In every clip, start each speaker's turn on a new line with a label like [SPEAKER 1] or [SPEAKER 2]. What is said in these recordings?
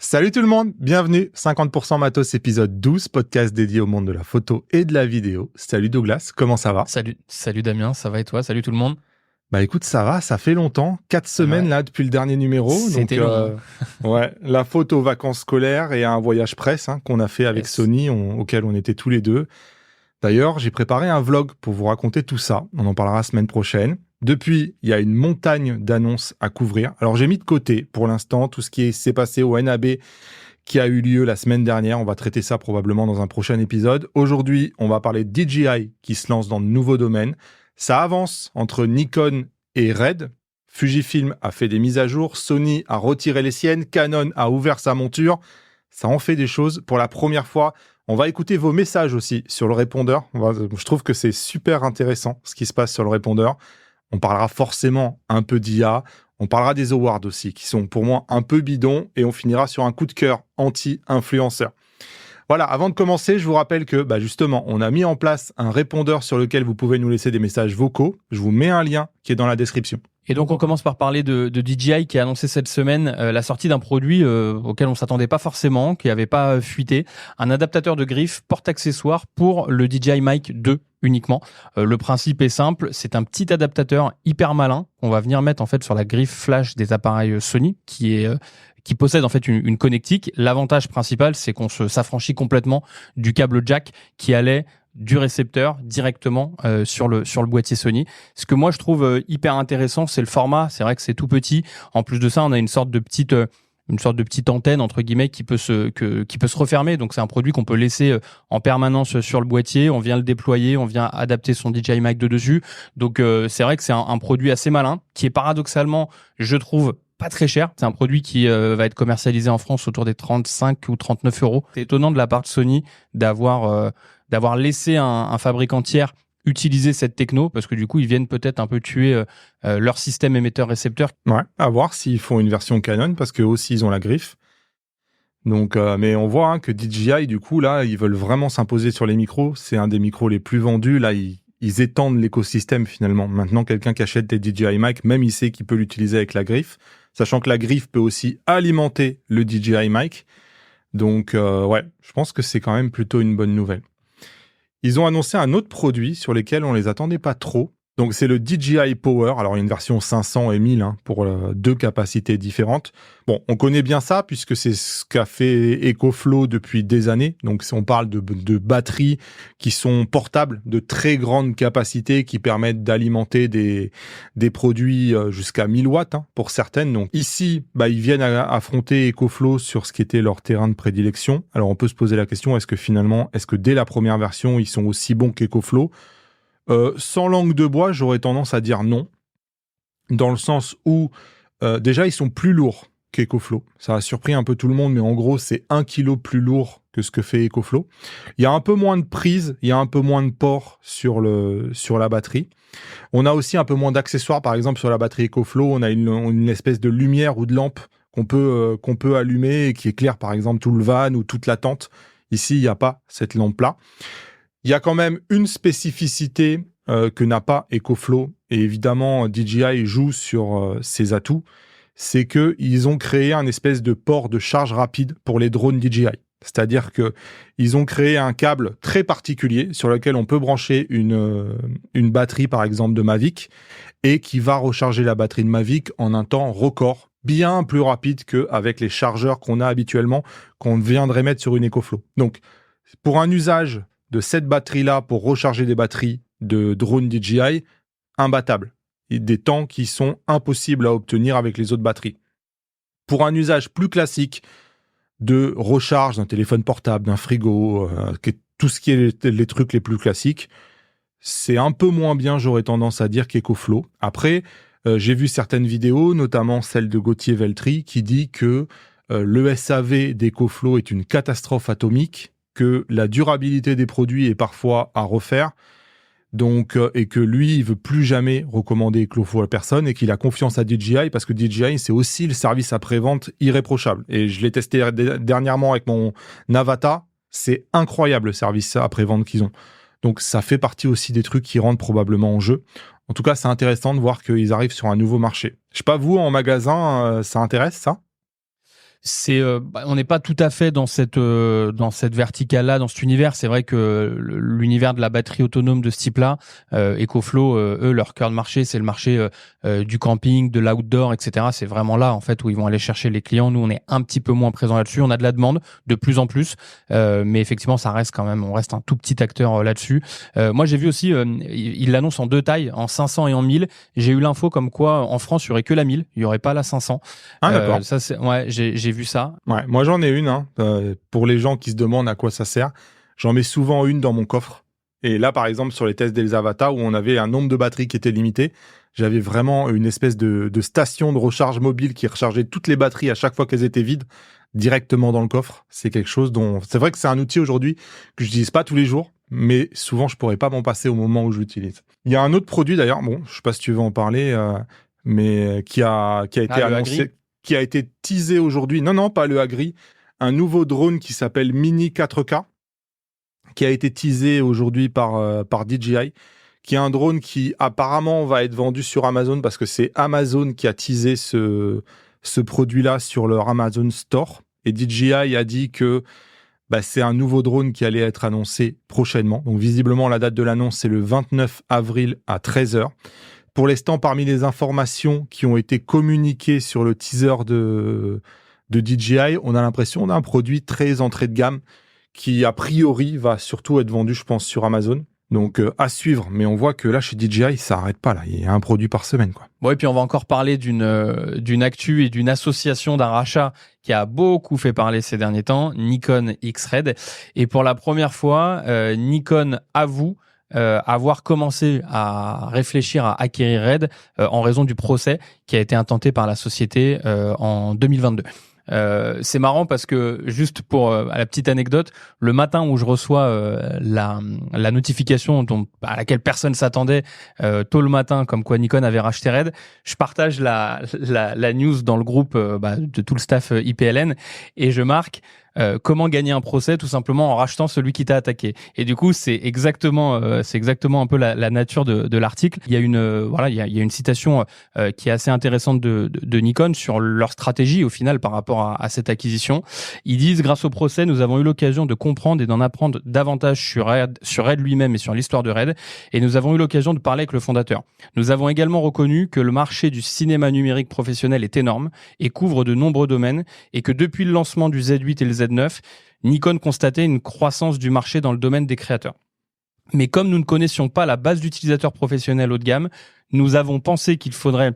[SPEAKER 1] Salut tout le monde, bienvenue, 50% Matos épisode 12, podcast dédié au monde de la photo et de la vidéo. Salut Douglas, comment ça va?
[SPEAKER 2] Salut Damien, ça va et toi? Salut tout le monde.
[SPEAKER 1] Bah écoute, ça va, ça fait longtemps, 4 semaines là depuis le dernier numéro.
[SPEAKER 2] C'était long.
[SPEAKER 1] Ouais, la photo aux vacances scolaires et un voyage presse qu'on a fait avec Sony, auquel on était tous les deux. D'ailleurs, j'ai préparé un vlog pour vous raconter tout ça, on en parlera la semaine prochaine. Depuis, il y a une montagne d'annonces à couvrir. Alors j'ai mis de côté pour l'instant tout ce qui s'est passé au NAB qui a eu lieu la semaine dernière. On va traiter ça probablement dans un prochain épisode. Aujourd'hui, on va parler de DJI qui se lance dans de nouveaux domaines. Ça avance entre Nikon et Red. Fujifilm a fait des mises à jour. Sony a retiré les siennes. Canon a ouvert sa monture. Ça en fait des choses. Pour la première fois, on va écouter vos messages aussi sur le répondeur. Je trouve que c'est super intéressant ce qui se passe sur le répondeur. On parlera forcément un peu d'IA. On parlera des awards aussi, qui sont pour moi un peu bidons. Et on finira sur un coup de cœur anti-influenceur. Voilà, avant de commencer, je vous rappelle que justement, on a mis en place un répondeur sur lequel vous pouvez nous laisser des messages vocaux. Je vous mets un lien qui est dans la description.
[SPEAKER 2] Et donc on commence par parler de DJI qui a annoncé cette semaine la sortie d'un produit auquel on s'attendait pas forcément, qui avait pas fuité, un adaptateur de griffe porte-accessoire pour le DJI Mic 2 uniquement. Le principe est simple, c'est un petit adaptateur hyper malin qu'on va venir mettre en fait sur la griffe flash des appareils Sony qui possède en fait une connectique. L'avantage principal, c'est qu'on s'affranchit complètement du câble jack qui allait du récepteur directement sur le boîtier Sony. Ce que moi je trouve hyper intéressant, c'est le format. C'est vrai que c'est tout petit. En plus de ça, on a une sorte de petite antenne entre guillemets qui peut se refermer. Donc c'est un produit qu'on peut laisser en permanence sur le boîtier. On vient le déployer, on vient adapter son DJI Mic 2 dessus. Donc c'est vrai que c'est un produit assez malin qui est paradoxalement, je trouve, pas très cher. C'est un produit qui va être commercialisé en France autour des 35 ou 39 euros. C'est étonnant de la part de Sony d'avoir laissé un fabricant tiers utiliser cette techno, parce que du coup, ils viennent peut-être un peu tuer leur système émetteur-récepteur.
[SPEAKER 1] Ouais, à voir s'ils font une version Canon, parce qu'eux aussi, ils ont la griffe. Donc, mais on voit que DJI, du coup, là, ils veulent vraiment s'imposer sur les micros. C'est un des micros les plus vendus. Là, ils étendent l'écosystème, finalement. Maintenant, quelqu'un qui achète des DJI Mic, même il sait qu'il peut l'utiliser avec la griffe, sachant que la griffe peut aussi alimenter le DJI Mic. Donc, ouais, je pense que c'est quand même plutôt une bonne nouvelle. Ils ont annoncé un autre produit sur lequel on les attendait pas trop. Donc, c'est le DJI Power. Alors, il y a une version 500 et 1000 pour deux capacités différentes. Bon, on connaît bien ça puisque c'est ce qu'a fait EcoFlow depuis des années. Donc, on parle de batteries qui sont portables, de très grande capacité, qui permettent d'alimenter des produits jusqu'à 1000 watts pour certaines. Donc, ici, ils viennent affronter EcoFlow sur ce qui était leur terrain de prédilection. Alors, on peut se poser la question, est-ce que dès la première version, ils sont aussi bons qu'EcoFlow ? Sans langue de bois, j'aurais tendance à dire non, dans le sens où déjà ils sont plus lourds qu'EcoFlow. Ça a surpris un peu tout le monde, mais en gros c'est 1 kg plus lourd que ce que fait EcoFlow. Il y a un peu moins de prise, il y a un peu moins de port sur la batterie. On a aussi un peu moins d'accessoires, par exemple sur la batterie EcoFlow, on a une espèce de lumière ou de lampe qu'on peut allumer et qui éclaire par exemple tout le van ou toute la tente. Ici, il n'y a pas cette lampe-là. Il y a quand même une spécificité que n'a pas EcoFlow, et évidemment DJI joue sur ses atouts, c'est qu'ils ont créé un espèce de port de charge rapide pour les drones DJI. C'est-à-dire qu'ils ont créé un câble très particulier sur lequel on peut brancher une batterie, par exemple, de Mavic, et qui va recharger la batterie de Mavic en un temps record, bien plus rapide qu'avec les chargeurs qu'on a habituellement, qu'on viendrait mettre sur une EcoFlow. Donc, pour un usage de cette batterie-là pour recharger des batteries de drones DJI, imbattable. Et des temps qui sont impossibles à obtenir avec les autres batteries. Pour un usage plus classique de recharge d'un téléphone portable, d'un frigo, tout ce qui est les trucs les plus classiques, c'est un peu moins bien, j'aurais tendance à dire, qu'EcoFlow. Après, j'ai vu certaines vidéos, notamment celle de Gauthier Veltri, qui dit que le SAV d'EcoFlow est une catastrophe atomique, que la durabilité des produits est parfois à refaire, donc, et que lui, il veut plus jamais recommander EcoFlow à personne et qu'il a confiance à DJI parce que DJI, c'est aussi le service après-vente irréprochable. Et je l'ai testé dernièrement avec mon Navata, c'est incroyable le service après-vente qu'ils ont. Donc, ça fait partie aussi des trucs qui rentrent probablement en jeu. En tout cas, c'est intéressant de voir qu'ils arrivent sur un nouveau marché. Je sais pas, vous, en magasin, ça intéresse ça ?
[SPEAKER 2] On n'est pas tout à fait dans cette verticale-là, dans cet univers. C'est vrai que l'univers de la batterie autonome de ce type-là, EcoFlow, eux, leur cœur de marché, c'est le marché du camping, de l'outdoor, etc. C'est vraiment là, en fait, où ils vont aller chercher les clients. Nous, on est un petit peu moins présent là-dessus. On a de la demande de plus en plus, mais effectivement, ça reste quand même, on reste un tout petit acteur là-dessus. Moi, j'ai vu aussi, ils l'annoncent en 2 tailles, en 500 et en 1000. J'ai eu l'info comme quoi, en France, il y aurait que la 1000, il y aurait pas la 500.
[SPEAKER 1] Ah, d'accord.
[SPEAKER 2] Ça, ouais, j'ai vu ça.
[SPEAKER 1] Ouais, moi j'en ai une, hein, pour les gens qui se demandent à quoi ça sert. J'en mets souvent une dans mon coffre. Et là, par exemple, sur les tests d'Elsavata, où on avait un nombre de batteries qui était limité, j'avais vraiment une espèce de station de recharge mobile qui rechargeait toutes les batteries à chaque fois qu'elles étaient vides, directement dans le coffre. C'est quelque chose dont... C'est vrai que c'est un outil aujourd'hui que je n'utilise pas tous les jours, mais souvent je pourrais pas m'en passer au moment où je l'utilise. Il y a un autre produit d'ailleurs, bon, je sais pas si tu veux en parler, mais qui a été annoncé... qui a été teasé aujourd'hui. Non, pas le Agri. Un nouveau drone qui s'appelle Mini 4K, qui a été teasé aujourd'hui par DJI, qui est un drone qui apparemment va être vendu sur Amazon parce que c'est Amazon qui a teasé ce produit-là sur leur Amazon Store. Et DJI a dit que c'est un nouveau drone qui allait être annoncé prochainement. Donc visiblement, la date de l'annonce, c'est le 29 avril à 13h. Pour l'instant, parmi les informations qui ont été communiquées sur le teaser de DJI, on a l'impression d'un produit très entrée de gamme qui, a priori, va surtout être vendu, je pense, sur Amazon. Donc, à suivre. Mais on voit que là, chez DJI, ça n'arrête pas. Là. Il y a un produit par semaine, quoi.
[SPEAKER 2] Bon, et puis on va encore parler d'une actu et d'une association, d'un rachat qui a beaucoup fait parler ces derniers temps, Nikon X-Red. Et pour la première fois, Nikon avoue avoir commencé à réfléchir à acquérir Red en raison du procès qui a été intenté par la société en 2022. C'est marrant parce que juste pour à la petite anecdote, le matin où je reçois la notification à laquelle personne s'attendait tôt le matin, comme quoi Nikon avait racheté Red, je partage la news dans le groupe de tout le staff IPLN et je marque comment gagner un procès tout simplement en rachetant celui qui t'a attaqué. Et du coup, c'est exactement un peu la nature de l'article. Il y a une citation qui est assez intéressante de Nikon sur leur stratégie au final par rapport à cette acquisition. Ils disent: grâce au procès, nous avons eu l'occasion de comprendre et d'en apprendre davantage sur Red lui-même et sur l'histoire de Red, et nous avons eu l'occasion de parler avec le fondateur. Nous avons également reconnu que le marché du cinéma numérique professionnel est énorme et couvre de nombreux domaines, et que depuis le lancement du Z8 et le Z9, Nikon constatait une croissance du marché dans le domaine des créateurs. Mais comme nous ne connaissions pas la base d'utilisateurs professionnels haut de gamme, nous avons pensé qu'il faudrait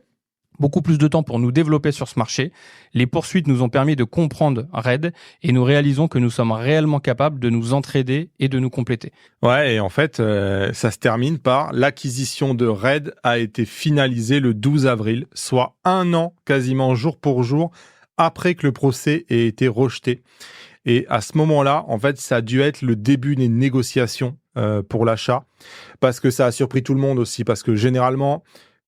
[SPEAKER 2] beaucoup plus de temps pour nous développer sur ce marché. Les poursuites nous ont permis de comprendre Red et nous réalisons que nous sommes réellement capables de nous entraider et de nous compléter.
[SPEAKER 1] Ouais, et en fait, ça se termine par l'acquisition de Red a été finalisée le 12 avril, soit 1 an quasiment jour pour jour après que le procès ait été rejeté. Et à ce moment-là, en fait, ça a dû être le début des négociations pour l'achat, parce que ça a surpris tout le monde aussi, parce que généralement,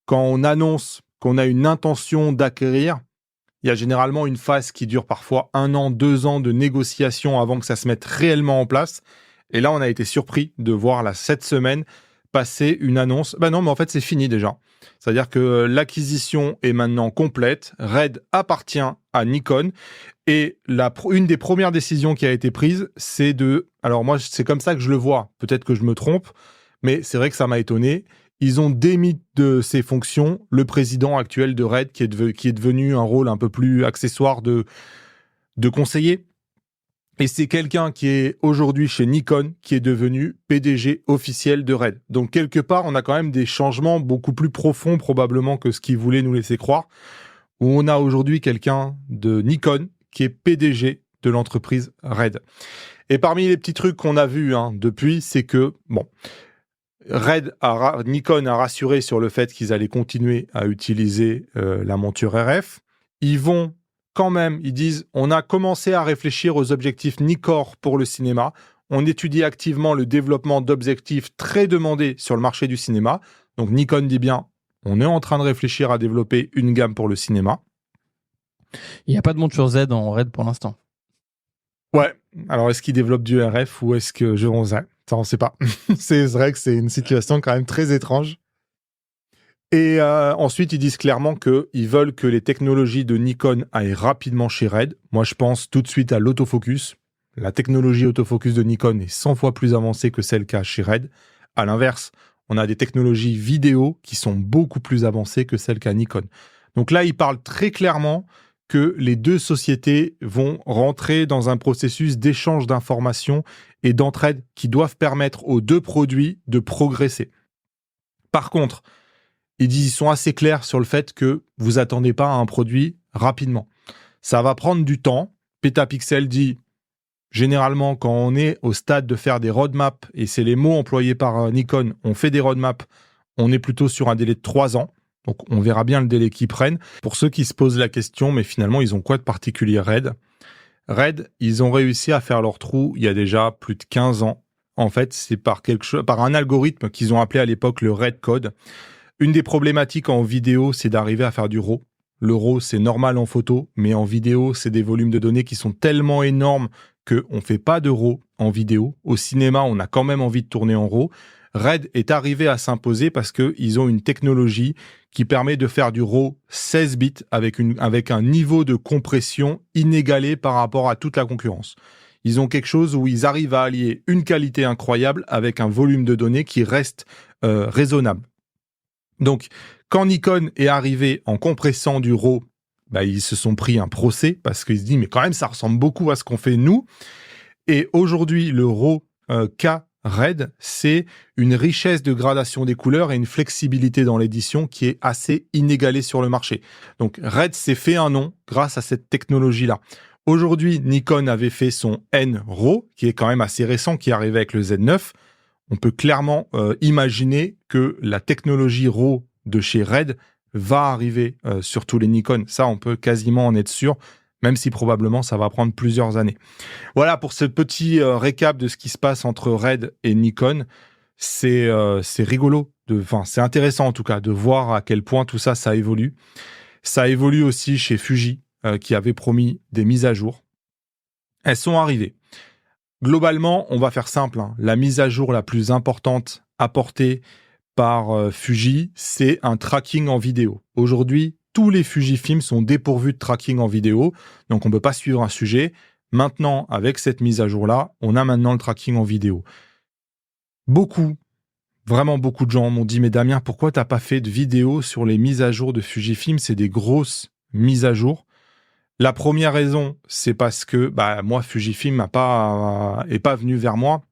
[SPEAKER 1] quand on annonce qu'on a une intention d'acquérir, il y a généralement une phase qui dure parfois 1 an, 2 ans de négociation avant que ça se mette réellement en place. Et là, on a été surpris de voir là, cette semaine passer une annonce. Non, mais en fait, c'est fini déjà. C'est-à-dire que l'acquisition est maintenant complète. Red appartient à Nikon. Et une des premières décisions qui a été prise, c'est de... Alors moi, c'est comme ça que je le vois. Peut-être que je me trompe, mais c'est vrai que ça m'a étonné. Ils ont démis de ses fonctions le président actuel de Red, qui est devenu un rôle un peu plus accessoire de conseiller. Et c'est quelqu'un qui est aujourd'hui chez Nikon, qui est devenu PDG officiel de Red. Donc quelque part, on a quand même des changements beaucoup plus profonds probablement que ce qu'ils voulaient nous laisser croire, où on a aujourd'hui quelqu'un de Nikon qui est PDG de l'entreprise Red. Et parmi les petits trucs qu'on a vus depuis, c'est que, Nikon a rassuré sur le fait qu'ils allaient continuer à utiliser la monture RF. Ils vont quand même, ils disent, on a commencé à réfléchir aux objectifs Nikkor pour le cinéma. On étudie activement le développement d'objectifs très demandés sur le marché du cinéma. Donc Nikon dit bien, on est en train de réfléchir à développer une gamme pour le cinéma.
[SPEAKER 2] Il n'y a pas de monture Z en Red pour l'instant.
[SPEAKER 1] Ouais. Alors, est-ce qu'ils développent du RF ou est-ce que on ne sait pas. C'est vrai que c'est une situation quand même très étrange. Et ensuite, ils disent clairement qu'ils veulent que les technologies de Nikon aillent rapidement chez Red. Moi, je pense tout de suite à l'autofocus. La technologie autofocus de Nikon est 100 fois plus avancée que celle qu'a chez Red. À l'inverse, on a des technologies vidéo qui sont beaucoup plus avancées que celles qu'a Nikon. Donc là, ils parlent très clairement que les deux sociétés vont rentrer dans un processus d'échange d'informations et d'entraide qui doivent permettre aux deux produits de progresser. Par contre, ils sont assez clairs sur le fait que vous attendez pas à un produit rapidement. Ça va prendre du temps. Petapixel dit, généralement, quand on est au stade de faire des roadmaps, et c'est les mots employés par Nikon, on fait des roadmaps, on est plutôt sur un délai de 3 ans. Donc, on verra bien le délai qu'ils prennent. Pour ceux qui se posent la question, mais finalement, ils ont quoi de particulier Red ? Red, ils ont réussi à faire leur trou il y a déjà plus de 15 ans. En fait, c'est par un algorithme qu'ils ont appelé à l'époque le Red Code. Une des problématiques en vidéo, c'est d'arriver à faire du RAW. Le RAW, c'est normal en photo, mais en vidéo, c'est des volumes de données qui sont tellement énormes qu'on ne fait pas de RAW en vidéo. Au cinéma, on a quand même envie de tourner en RAW. Red est arrivé à s'imposer parce qu'ils ont une technologie qui permet de faire du RAW 16 bits avec un niveau de compression inégalé par rapport à toute la concurrence. Ils ont quelque chose où ils arrivent à allier une qualité incroyable avec un volume de données qui reste raisonnable. Donc, quand Nikon est arrivé en compressant du RAW, ils se sont pris un procès parce qu'ils se disent, mais quand même, ça ressemble beaucoup à ce qu'on fait nous. Et aujourd'hui, le RAW qu'a Red, c'est une richesse de gradation des couleurs et une flexibilité dans l'édition qui est assez inégalée sur le marché. Donc, Red s'est fait un nom grâce à cette technologie-là. Aujourd'hui, Nikon avait fait son N-RAW, qui est quand même assez récent, qui est arrivé avec le Z9. On peut clairement imaginer que la technologie RAW de chez Red va arriver sur tous les Nikon. Ça, on peut quasiment en être sûr, même si probablement ça va prendre plusieurs années. Voilà pour ce petit récap de ce qui se passe entre Red et Nikon. C'est rigolo, c'est intéressant en tout cas de voir à quel point tout ça, ça évolue. Ça évolue aussi chez Fuji, qui avait promis des mises à jour. Elles sont arrivées. Globalement, on va faire simple. La mise à jour la plus importante apportée par Fuji, c'est un tracking en vidéo. Aujourd'hui, tous les Fujifilm sont dépourvus de tracking en vidéo, donc on ne peut pas suivre un sujet. Maintenant, avec cette mise à jour-là, on a maintenant le tracking en vidéo. Vraiment beaucoup de gens m'ont dit « Mais Damien, pourquoi tu n'as pas fait de vidéo sur les mises à jour de Fujifilm ? C'est des grosses mises à jour. » La première raison, c'est parce que moi, Fujifilm n'est pas venu vers moi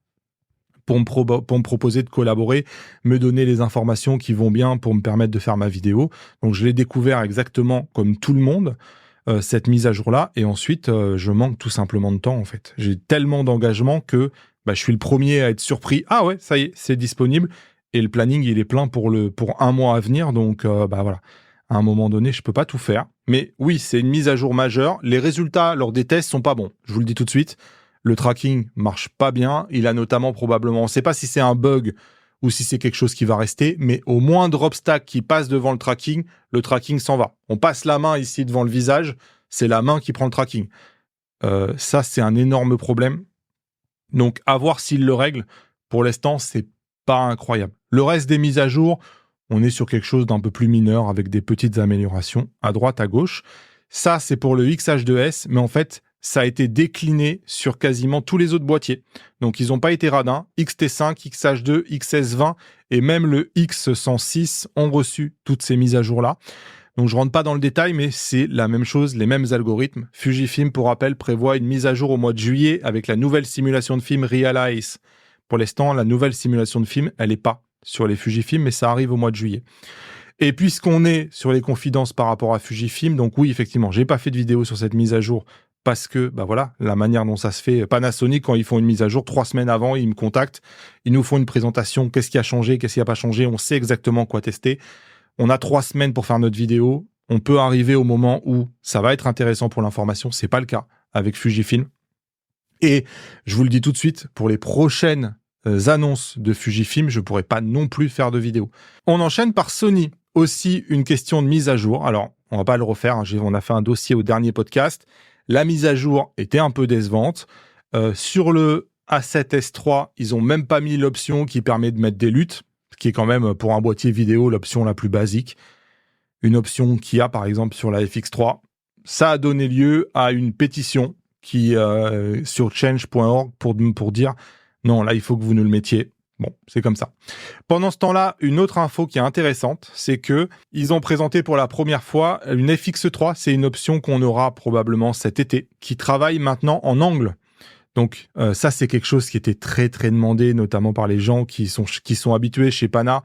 [SPEAKER 1] pour me proposer de collaborer, me donner les informations qui vont bien pour me permettre de faire ma vidéo. Donc, je l'ai découvert exactement comme tout le monde, cette mise à jour-là. Et ensuite, je manque tout simplement de temps, en fait. J'ai tellement d'engagement que je suis le premier à être surpris. Ah ouais, ça y est, c'est disponible. Et le planning, il est plein pour un mois à venir. Donc, voilà. À un moment donné, je peux pas tout faire. Mais oui, c'est une mise à jour majeure. Les résultats lors des tests sont pas bons. Je vous le dis tout de suite. Le tracking marche pas bien. Il a notamment probablement, on ne sait pas si c'est un bug ou si c'est quelque chose qui va rester, mais au moindre obstacle qui passe devant le tracking s'en va. On passe la main ici devant le visage, c'est la main qui prend le tracking. Ça, c'est un énorme problème. Donc, à voir s'il le règle. Pour l'instant, c'est pas incroyable. Le reste des mises à jour, on est sur quelque chose d'un peu plus mineur avec des petites améliorations à droite, à gauche. Ça, c'est pour le X-H2S, mais en fait, ça a été décliné sur quasiment tous les autres boîtiers. Donc, ils n'ont pas été radins. XT5, X-H2, XS20 et même le X106 ont reçu toutes ces mises à jour-là. Donc, je ne rentre pas dans le détail, mais c'est la même chose, les mêmes algorithmes. Fujifilm, pour rappel, prévoit une mise à jour au mois de juillet avec la nouvelle simulation de film Realize. Pour l'instant, la nouvelle simulation de film, elle n'est pas sur les Fujifilm, mais ça arrive au mois de juillet. Et puisqu'on est sur les confidences par rapport à Fujifilm, donc oui, effectivement, j'ai pas fait de vidéo sur cette mise à jour parce que, la manière dont ça se fait, Panasonic, quand ils font une mise à jour, 3 semaines avant, ils me contactent, ils nous font une présentation, qu'est-ce qui a changé, qu'est-ce qui n'a pas changé, on sait exactement quoi tester. On a 3 semaines pour faire notre vidéo, on peut arriver au moment où ça va être intéressant pour l'information, c'est pas le cas avec Fujifilm. Et je vous le dis tout de suite, pour les prochaines annonces de Fujifilm, je pourrais pas non plus faire de vidéo. On enchaîne par Sony. Aussi une question de mise à jour. Alors, on va pas le refaire. On a fait un dossier au dernier podcast. La mise à jour était un peu décevante. Sur le A7S III, ils ont même pas mis l'option qui permet de mettre des luttes, ce qui est quand même pour un boîtier vidéo l'option la plus basique. Une option qu'il y a par exemple sur la FX3. Ça a donné lieu à une pétition qui sur change.org pour dire non, là il faut que vous nous le mettiez. Bon, c'est comme ça. Pendant ce temps-là, une autre info qui est intéressante, c'est que ils ont présenté pour la première fois une FX3. C'est une option qu'on aura probablement cet été, qui travaille maintenant en angle. Donc ça, c'est quelque chose qui était très très demandé, notamment par les gens qui sont habitués chez Pana.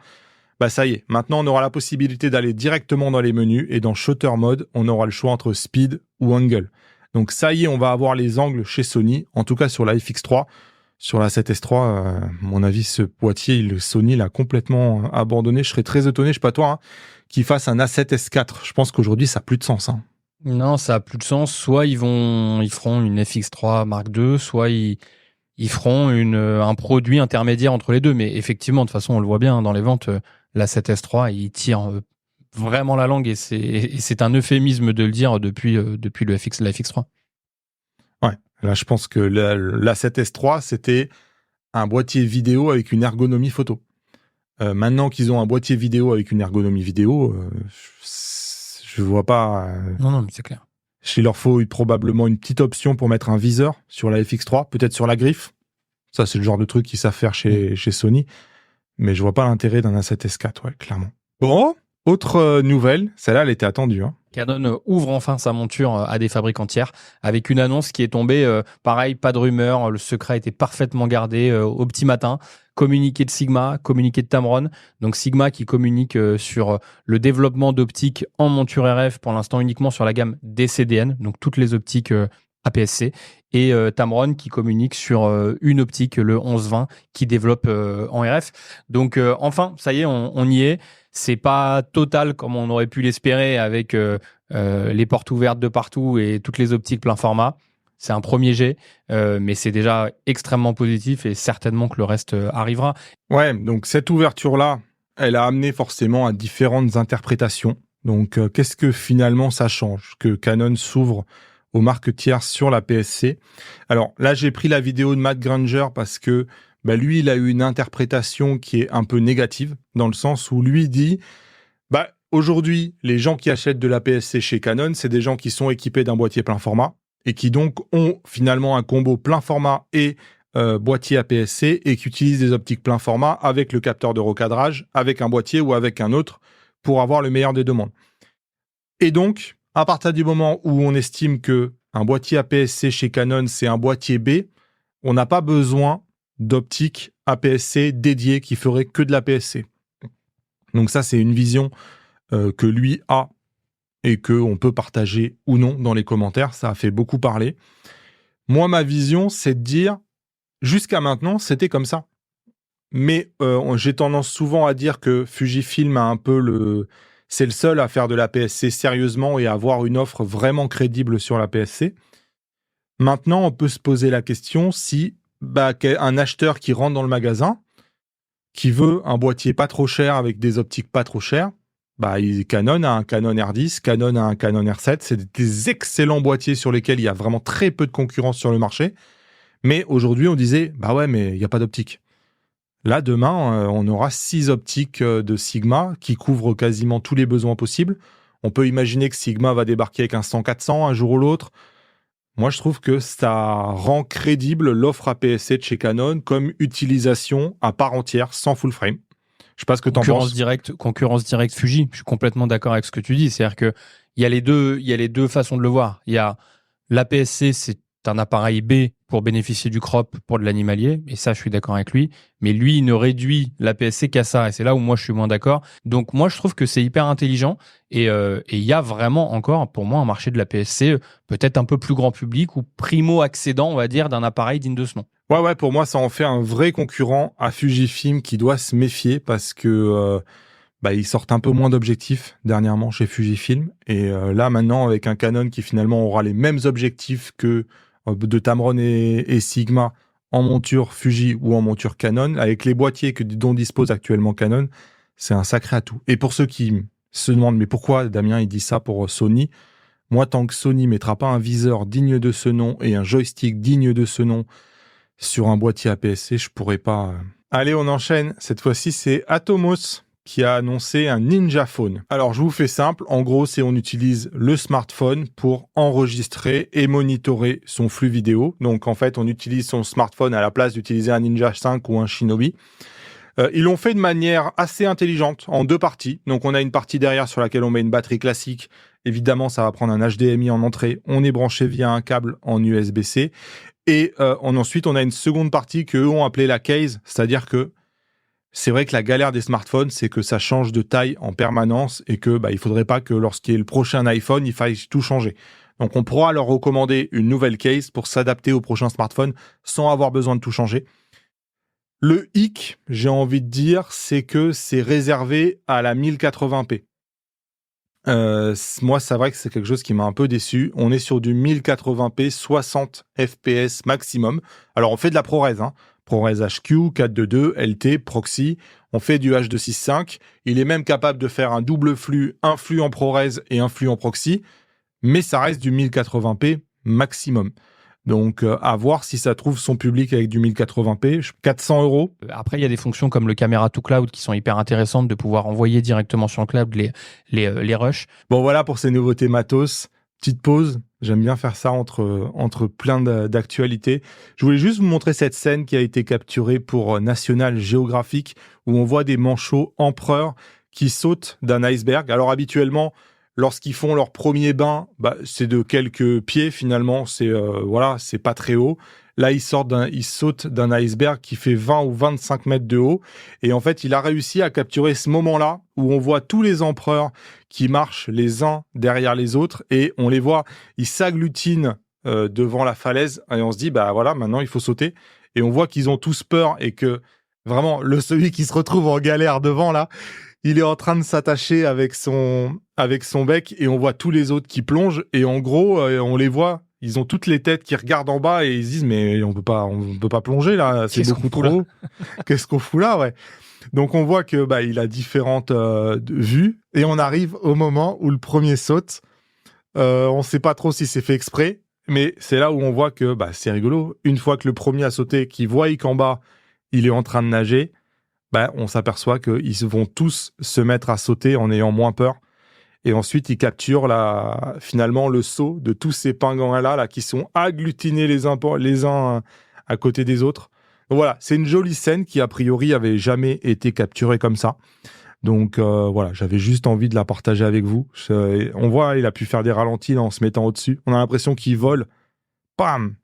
[SPEAKER 1] Bah ça y est, maintenant on aura la possibilité d'aller directement dans les menus et dans Shutter Mode, on aura le choix entre Speed ou Angle. Donc ça y est, on va avoir les angles chez Sony, en tout cas sur la FX3. Sur la 7S3, à mon avis, ce boîtier, Sony l'a complètement abandonné. Je serais très étonné, je sais pas toi, qu'il fasse un A7S4. Je pense qu'aujourd'hui, ça n'a plus de sens.
[SPEAKER 2] Non, ça a plus de sens. Soit ils feront une FX3 Mark II, soit ils feront un produit intermédiaire entre les deux. Mais effectivement, de toute façon, on le voit bien dans les ventes, la 7S3, il tire vraiment la langue et c'est un euphémisme de le dire depuis la FX3.
[SPEAKER 1] Ouais, là, je pense que la 7S3, c'était un boîtier vidéo avec une ergonomie photo. Maintenant qu'ils ont un boîtier vidéo avec une ergonomie vidéo, je vois pas.
[SPEAKER 2] Non, mais c'est clair.
[SPEAKER 1] Il leur faut probablement une petite option pour mettre un viseur sur la FX3, peut-être sur la griffe. Ça, c'est le genre de truc qu'ils savent faire chez Sony. Mais je vois pas l'intérêt d'un A7S4, ouais, clairement. Bon, autre nouvelle, celle-là, elle était attendue.
[SPEAKER 2] Canon ouvre enfin sa monture à des fabricants tiers avec une annonce qui est tombée, pareil, pas de rumeur, le secret était parfaitement gardé au petit matin. Communiqué de Sigma, communiqué de Tamron. Donc Sigma qui communique sur le développement d'optiques en monture RF, pour l'instant uniquement sur la gamme DCDN, donc toutes les optiques APS-C. Et Tamron qui communique sur une optique, le 11-20, qui développe en RF. Donc enfin, ça y est, on y est. C'est pas total comme on aurait pu l'espérer avec les portes ouvertes de partout et toutes les optiques plein format. C'est un premier jet, mais c'est déjà extrêmement positif et certainement que le reste arrivera.
[SPEAKER 1] Ouais, donc cette ouverture-là, elle a amené forcément à différentes interprétations. Donc qu'est-ce que finalement ça change que Canon s'ouvre aux marques tierces sur la PSC? Alors là, j'ai pris la vidéo de Matt Granger parce que lui, il a eu une interprétation qui est un peu négative, dans le sens où lui dit aujourd'hui, les gens qui achètent de la PSC chez Canon, c'est des gens qui sont équipés d'un boîtier plein format et qui donc ont finalement un combo plein format et boîtier APS-C et qui utilisent des optiques plein format avec le capteur de recadrage, avec un boîtier ou avec un autre pour avoir le meilleur des deux mondes. Et donc, à partir du moment où on estime que un boîtier APS-C chez Canon, c'est un boîtier B, on n'a pas besoin d'optique APS-C dédiée qui ferait que de l'APS-C. Donc ça, c'est une vision que lui a et qu'on peut partager ou non dans les commentaires. Ça a fait beaucoup parler. Moi, ma vision, c'est de dire, jusqu'à maintenant, c'était comme ça. Mais j'ai tendance souvent à dire que Fujifilm a un peu c'est le seul à faire de l'APS-C sérieusement et à avoir une offre vraiment crédible sur l'APS-C. Maintenant, on peut se poser la question si un acheteur qui rentre dans le magasin, qui veut un boîtier pas trop cher avec des optiques pas trop chères, Canon a un Canon R10, Canon a un Canon R7, c'est des excellents boîtiers sur lesquels il y a vraiment très peu de concurrence sur le marché. Mais aujourd'hui, on disait, mais il n'y a pas d'optique. Là, demain, on aura 6 optiques de Sigma qui couvrent quasiment tous les besoins possibles. On peut imaginer que Sigma va débarquer avec un 100-400 un jour ou l'autre. Moi, je trouve que ça rend crédible l'offre APS-C de chez Canon comme utilisation à part entière, sans full frame. Je sais pas ce que tu en penses.
[SPEAKER 2] Concurrence directe Fuji. Je suis complètement d'accord avec ce que tu dis. C'est-à-dire que il y a les deux façons de le voir. Il y a l'APS-C, c'est un appareil B pour bénéficier du crop pour de l'animalier, et ça, je suis d'accord avec lui. Mais lui, il ne réduit l'APS-C qu'à ça, et c'est là où moi, je suis moins d'accord. Donc, moi, je trouve que c'est hyper intelligent, et il y a vraiment encore, pour moi, un marché de l'APS-C peut-être un peu plus grand public ou primo-accédant, on va dire, d'un appareil digne de ce nom.
[SPEAKER 1] Ouais, pour moi, ça en fait un vrai concurrent à Fujifilm qui doit se méfier parce que ils sortent un peu moins d'objectifs dernièrement chez Fujifilm. Et là, maintenant, avec un Canon qui finalement aura les mêmes objectifs que de Tamron et Sigma en monture Fuji ou en monture Canon, avec les boîtiers dont dispose actuellement Canon, c'est un sacré atout. Et pour ceux qui se demandent, mais pourquoi Damien il dit ça pour Sony? Moi, tant que Sony mettra pas un viseur digne de ce nom et un joystick digne de ce nom sur un boîtier APS-C, je pourrais pas Allez, on enchaîne. Cette fois-ci, c'est Atomos qui a annoncé un Ninja Phone. Alors, je vous fais simple. En gros, c'est on utilise le smartphone pour enregistrer et monitorer son flux vidéo. Donc, en fait, on utilise son smartphone à la place d'utiliser un Ninja 5 ou un Shinobi. Ils l'ont fait de manière assez intelligente, en 2 parties. Donc, on a une partie derrière sur laquelle on met une batterie classique. Évidemment, ça va prendre un HDMI en entrée. On est branché via un câble en USB-C. Et ensuite, on a une seconde partie qu'eux ont appelée la case. C'est-à-dire que c'est vrai que la galère des smartphones, c'est que ça change de taille en permanence et que il faudrait pas que lorsqu'il y ait le prochain iPhone, il faille tout changer. Donc, on pourra leur recommander une nouvelle case pour s'adapter au prochain smartphone sans avoir besoin de tout changer. Le hic, j'ai envie de dire, c'est que c'est réservé à la 1080p. Moi, c'est vrai que c'est quelque chose qui m'a un peu déçu. On est sur du 1080p, 60 fps maximum. Alors, on fait de la ProRes, ProRes HQ, 422, LT, Proxy. On fait du H265. Il est même capable de faire un double flux, un flux en ProRes et un flux en Proxy. Mais ça reste du 1080p maximum. Donc, à voir si ça trouve son public avec du 1080p. 400 €.
[SPEAKER 2] Après, il y a des fonctions comme le caméra to cloud qui sont hyper intéressantes de pouvoir envoyer directement sur le cloud les rushs.
[SPEAKER 1] Bon, voilà pour ces nouveautés matos. Petite pause. J'aime bien faire ça entre plein d'actualités. Je voulais juste vous montrer cette scène qui a été capturée pour National Geographic où on voit des manchots empereurs qui sautent d'un iceberg. Alors, habituellement, lorsqu'ils font leur premier bain, c'est de quelques pieds finalement, c'est pas très haut. Là, ils sautent d'un iceberg qui fait 20 ou 25 mètres de haut. Et en fait, il a réussi à capturer ce moment-là où on voit tous les empereurs qui marchent les uns derrière les autres et on les voit, ils s'agglutinent devant la falaise et on se dit, maintenant, il faut sauter. Et on voit qu'ils ont tous peur et que vraiment, celui qui se retrouve en galère devant là, il est en train de s'attacher avec son bec et on voit tous les autres qui plongent et en gros, on les voit, ils ont toutes les têtes qui regardent en bas et ils se disent mais on peut pas plonger là, c'est beaucoup trop haut. Qu'est-ce qu'on fout là, ouais. Donc on voit que il a différentes vues et on arrive au moment où le premier saute. On sait pas trop si c'est fait exprès, mais c'est là où on voit que c'est rigolo. Une fois que le premier a sauté, qu'il voit qu'en bas, il est en train de nager, on s'aperçoit qu'ils vont tous se mettre à sauter en ayant moins peur. Et ensuite, ils capturent finalement le saut de tous ces pingouins-là qui sont agglutinés les uns à côté des autres. Donc voilà, c'est une jolie scène qui, a priori, avait jamais été capturée comme ça. Donc voilà, j'avais juste envie de la partager avec vous. On voit, il a pu faire des ralentis là, en se mettant au-dessus. On a l'impression qu'il vole. Bam!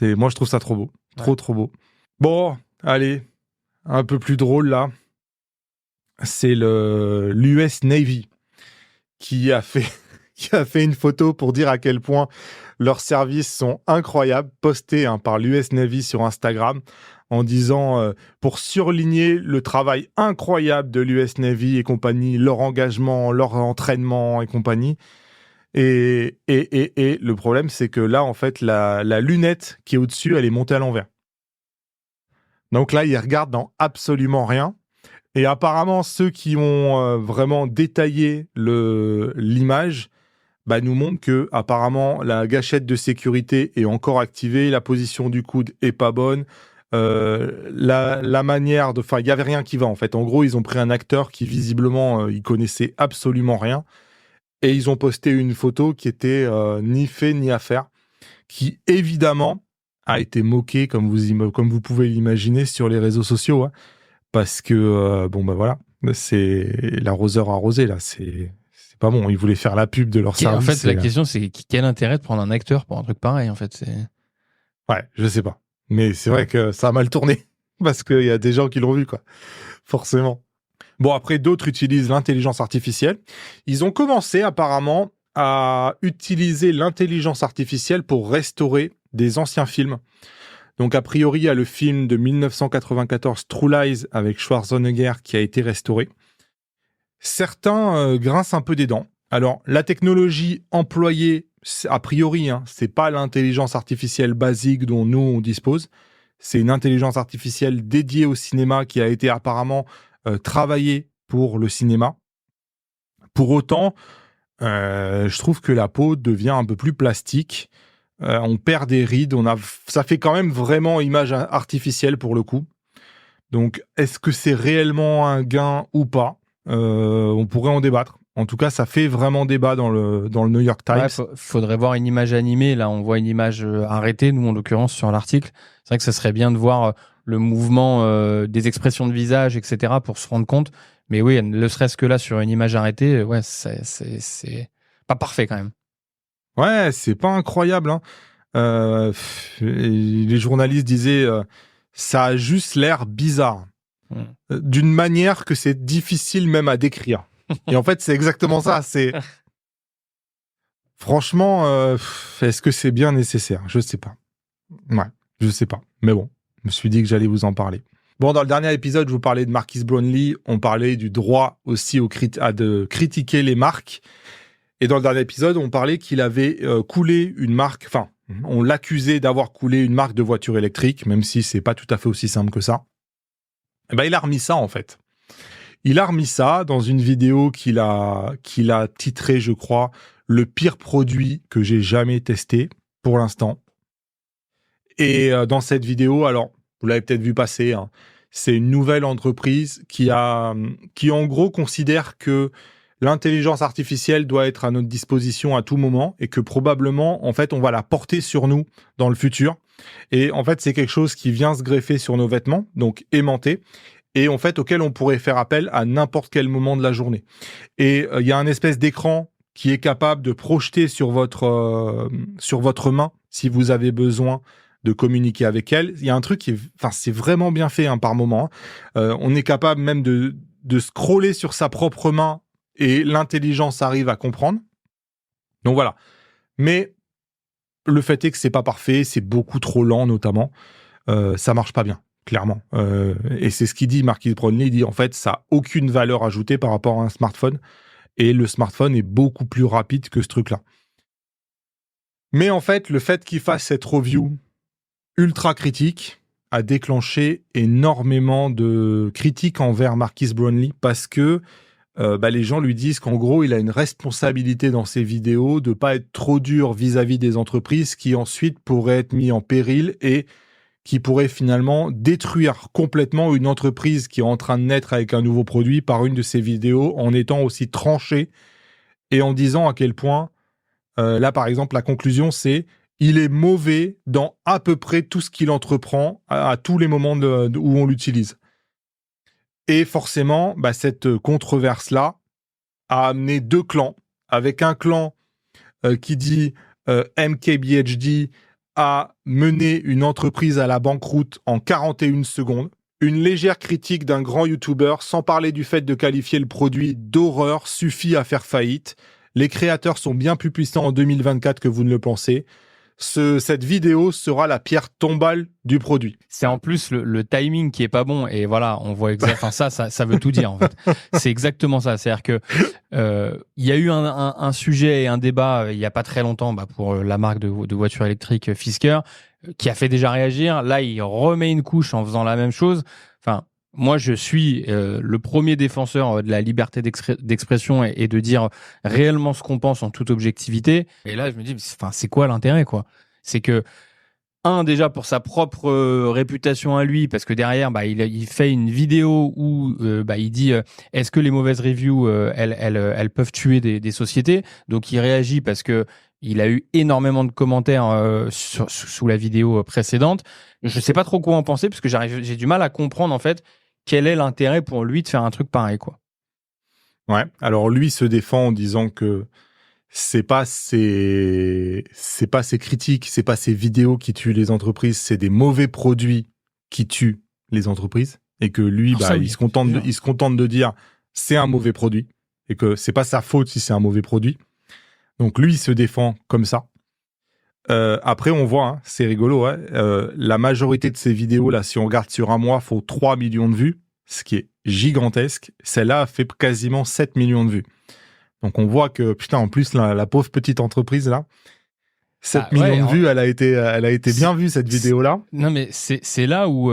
[SPEAKER 1] Moi, je trouve ça trop beau. Trop beau. Bon, allez. Un peu plus drôle là, c'est l'US Navy qui a fait une photo pour dire à quel point leurs services sont incroyables, postés par l'US Navy sur Instagram en disant pour surligner le travail incroyable de l'US Navy et compagnie, leur engagement, leur entraînement et compagnie. Et le problème, c'est que là, en fait, la lunette qui est au-dessus, elle est montée à l'envers. Donc là, ils regardent dans absolument rien. Et apparemment, ceux qui ont vraiment détaillé l'image nous montrent que apparemment la gâchette de sécurité est encore activée, la position du coude est pas bonne, la manière de... Enfin, il y avait rien qui va en fait. En gros, ils ont pris un acteur qui visiblement, il connaissait absolument rien. Et ils ont posté une photo qui était ni fait ni à faire, qui évidemment a été moqué, comme vous pouvez l'imaginer, sur les réseaux sociaux, parce que, voilà, c'est l'arroseur arrosé, là, c'est pas bon. Ils voulaient faire la pub de leur service.
[SPEAKER 2] En fait, la question, c'est quel intérêt de prendre un acteur pour un truc pareil, en fait,
[SPEAKER 1] Ouais, je sais pas. Mais c'est vrai que ça a mal tourné, parce qu'il y a des gens qui l'ont vu, quoi. Forcément. Bon, après, d'autres utilisent l'intelligence artificielle. Ils ont commencé, apparemment, à utiliser l'intelligence artificielle pour restaurer des anciens films. Donc, a priori, il y a le film de 1994, True Lies, avec Schwarzenegger, qui a été restauré. Certains grincent un peu des dents. Alors, la technologie employée, a priori, c'est pas l'intelligence artificielle basique dont nous, on dispose. C'est une intelligence artificielle dédiée au cinéma qui a été apparemment travaillée pour le cinéma. Pour autant, je trouve que la peau devient un peu plus plastique. On perd des rides, ça fait quand même vraiment image artificielle pour le coup. Donc, est-ce que c'est réellement un gain ou pas? On pourrait en débattre. En tout cas, ça fait vraiment débat dans le New York Times.
[SPEAKER 2] Ouais, faudrait voir une image animée. Là, on voit une image arrêtée, nous, en l'occurrence, sur l'article. C'est vrai que ça serait bien de voir le mouvement des expressions de visage, etc., pour se rendre compte. Mais oui, ne serait-ce que là, sur une image arrêtée, ouais, c'est pas parfait quand même.
[SPEAKER 1] Ouais, c'est pas incroyable, hein. Les journalistes disaient ça a juste l'air bizarre. D'une manière que c'est difficile même à décrire. Et en fait, c'est exactement ça. Franchement, est-ce que c'est bien nécessaire? Je sais pas. Ouais, je sais pas. Mais bon, je me suis dit que j'allais vous en parler. Bon, dans le dernier épisode, je vous parlais de Marquis Brownlee. On parlait du droit aussi de critiquer les marques. Et dans le dernier épisode, on parlait qu'il avait coulé une marque. Enfin, on l'accusait d'avoir coulé une marque de voiture électrique, même si c'est pas tout à fait aussi simple que ça. Eh ben, il a remis ça, en fait. Il a remis ça dans une vidéo qu'il a titrée, je crois, « Le pire produit que j'ai jamais testé pour l'instant ». Et dans cette vidéo, alors, vous l'avez peut-être vu passer, hein, c'est une nouvelle entreprise qui en gros considère que l'intelligence artificielle doit être à notre disposition à tout moment et que probablement, en fait, on va la porter sur nous dans le futur. Et en fait, c'est quelque chose qui vient se greffer sur nos vêtements, donc aimanté, et en fait, auquel on pourrait faire appel à n'importe quel moment de la journée. Et il y a un espèce d'écran qui est capable de projeter sur votre main, si vous avez besoin de communiquer avec elle. Il y a un truc c'est vraiment bien fait, hein, par moment. On est capable même de scroller sur sa propre main et l'intelligence arrive à comprendre. Donc voilà. Mais le fait est que c'est pas parfait, c'est beaucoup trop lent notamment. Ça marche pas bien, clairement. Et c'est ce qu'il dit, Marquis Brownlee. Il dit en fait, ça a aucune valeur ajoutée par rapport à un smartphone. Et le smartphone est beaucoup plus rapide que ce truc-là. Mais en fait, le fait qu'il fasse cette review ultra critique a déclenché énormément de critiques envers Marquis Brownlee parce que les gens lui disent qu'en gros, il a une responsabilité dans ses vidéos de pas être trop dur vis-à-vis des entreprises qui ensuite pourraient être mis en péril et qui pourraient finalement détruire complètement une entreprise qui est en train de naître avec un nouveau produit par une de ses vidéos en étant aussi tranché et en disant à quel point, là par exemple, la conclusion c'est il est mauvais dans à peu près tout ce qu'il entreprend à tous les moments où on l'utilise. Et forcément, cette controverse-là a amené deux clans, avec un clan qui dit MKBHD a mené une entreprise à la banqueroute en 41 secondes, une légère critique d'un grand YouTuber, sans parler du fait de qualifier le produit d'horreur, suffit à faire faillite. Les créateurs sont bien plus puissants en 2024 que vous ne le pensez. Cette vidéo sera la pierre tombale du produit.
[SPEAKER 2] C'est en plus le timing qui est pas bon et voilà, on voit exactement ça veut tout dire en fait. C'est exactement ça, c'est-à-dire que il y a eu un sujet et un débat il y a pas très longtemps pour la marque de voitures électriques Fisker qui a fait déjà réagir. Là, il remet une couche en faisant la même chose. Enfin, moi, je suis le premier défenseur de la liberté d'expression et de dire réellement ce qu'on pense en toute objectivité. Et là, je me dis, c'est quoi l'intérêt, quoi? C'est que, déjà pour sa propre réputation à lui, parce que derrière, il fait une vidéo où il dit est-ce que les mauvaises reviews, elles peuvent tuer des sociétés? Donc, il réagit parce que il a eu énormément de commentaires sous la vidéo précédente. Je sais pas trop quoi en penser parce que j'ai du mal à comprendre en fait quel est l'intérêt pour lui de faire un truc pareil, quoi.
[SPEAKER 1] Ouais. Alors lui se défend en disant que c'est pas ses critiques, c'est pas ses vidéos qui tuent les entreprises, c'est des mauvais produits qui tuent les entreprises et que lui, il se contente de dire c'est un mauvais produit et que c'est pas sa faute si c'est un mauvais produit. Donc lui, il se défend comme ça. Après, on voit, hein, c'est rigolo, hein, la majorité de ces vidéos, là, si on regarde sur un mois, font 3 millions de vues, ce qui est gigantesque. Celle-là a fait quasiment 7 millions de vues. Donc on voit que, putain, en plus, la pauvre petite entreprise, là, 7 millions de vues, elle a été bien vue, cette vidéo-là.
[SPEAKER 2] Non, mais c'est là où,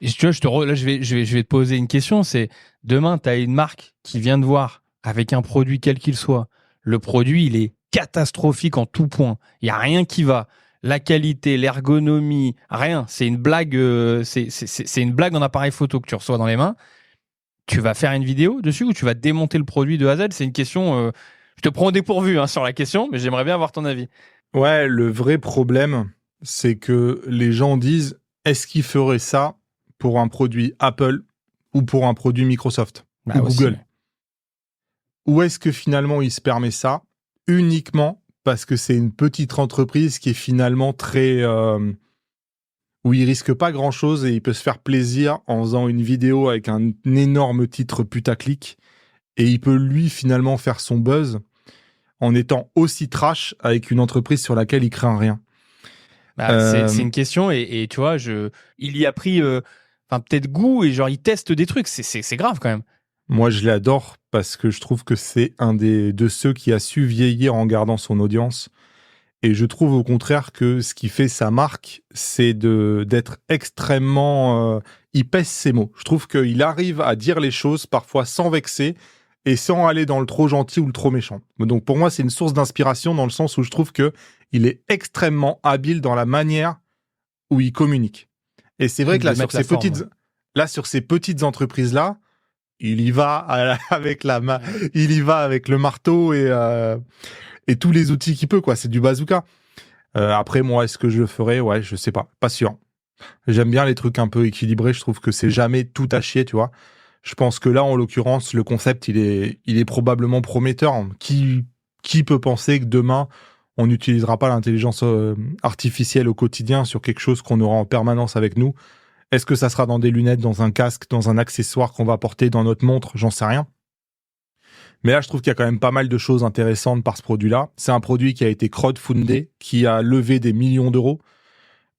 [SPEAKER 2] tu vois, là, je vais te poser une question, c'est, demain, tu as une marque qui vient te voir avec un produit quel qu'il soit. Le produit, il est catastrophique en tout point. Il y a rien qui va. la qualité, l'ergonomie, rien. C'est une blague, c'est une blague en appareil photo que tu reçois dans les mains. Tu vas faire une vidéo dessus ou tu vas démonter le produit de A à Z? C'est une question. Je te prends au dépourvu sur la question, mais j'aimerais bien avoir ton avis.
[SPEAKER 1] Ouais, le vrai problème, c'est que les gens disent, est-ce qu'ils feraient ça pour un produit Apple ou pour un produit Microsoft ou Google? Ou est-ce que finalement il se permet ça uniquement parce que c'est une petite entreprise qui est finalement très... où il risque pas grand-chose et il peut se faire plaisir en faisant une vidéo avec un énorme titre putaclic et il peut lui finalement faire son buzz en étant aussi trash avec une entreprise sur laquelle il craint rien.
[SPEAKER 2] C'est une question et tu vois, il y a pris peut-être goût et genre il teste des trucs. C'est grave quand même.
[SPEAKER 1] Moi, je l'adore parce que je trouve que c'est un de ceux qui a su vieillir en gardant son audience. Et je trouve au contraire que ce qui fait sa marque, c'est d'être extrêmement... il pèse ses mots. Je trouve qu'il arrive à dire les choses parfois sans vexer et sans aller dans le trop gentil ou le trop méchant. Donc pour moi, c'est une source d'inspiration dans le sens où je trouve qu'il est extrêmement habile dans la manière où il communique. Et c'est vrai que là, sur ces petites entreprises-là, il y va avec il y va avec le marteau et tous les outils qu'il peut, quoi. C'est du bazooka. Après, moi, est-ce que je le ferais? Ouais, je sais pas. Pas sûr. J'aime bien les trucs un peu équilibrés. Je trouve que c'est jamais tout à chier, tu vois. Je pense que là, en l'occurrence, le concept, il est probablement prometteur. Qui peut penser que demain, on n'utilisera pas l'intelligence artificielle au quotidien sur quelque chose qu'on aura en permanence avec nous? Est-ce que ça sera dans des lunettes, dans un casque, dans un accessoire qu'on va porter dans notre montre? J'en sais rien. Mais là, je trouve qu'il y a quand même pas mal de choses intéressantes par ce produit-là. C'est un produit qui a été crowdfundé, qui a levé des millions d'euros.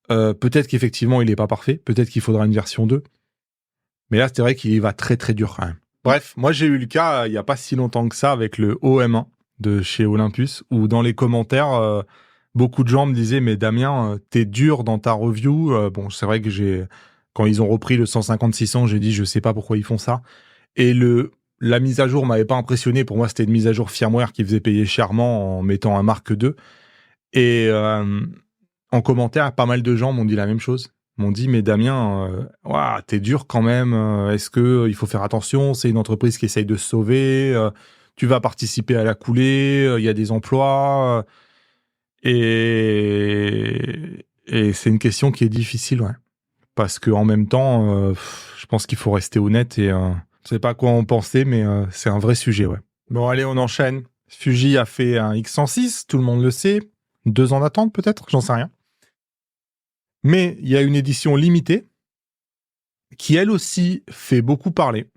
[SPEAKER 1] Peut-être qu'effectivement, il n'est pas parfait. Peut-être qu'il faudra une version 2. Mais là, c'est vrai qu'il y va très, très dur quand même. Bref, moi, j'ai eu le cas il n'y a pas si longtemps que ça avec le OM1 de chez Olympus, où dans les commentaires, beaucoup de gens me disaient « Mais Damien, t'es dur dans ta review. » Bon, c'est vrai que quand ils ont repris le 150-600, j'ai dit « Je sais pas pourquoi ils font ça. » Et la mise à jour m'avait pas impressionné. Pour moi, c'était une mise à jour firmware qui faisait payer chèrement en mettant un Mark II. Et en commentaire, pas mal de gens m'ont dit la même chose. M'ont dit, mais Damien, t'es dur quand même. Est-ce que il faut faire attention? C'est une entreprise qui essaye de se sauver. Tu vas participer à la coulée. Il y a des emplois. Et c'est une question qui est difficile, ouais. Parce que en même temps, je pense qu'il faut rester honnête et je sais pas quoi en penser, mais c'est un vrai sujet, ouais. Bon, allez, on enchaîne. Fuji a fait un X106, tout le monde le sait. 2 ans d'attente, peut-être, j'en sais rien. Mais il y a une édition limitée qui, elle aussi, fait beaucoup parler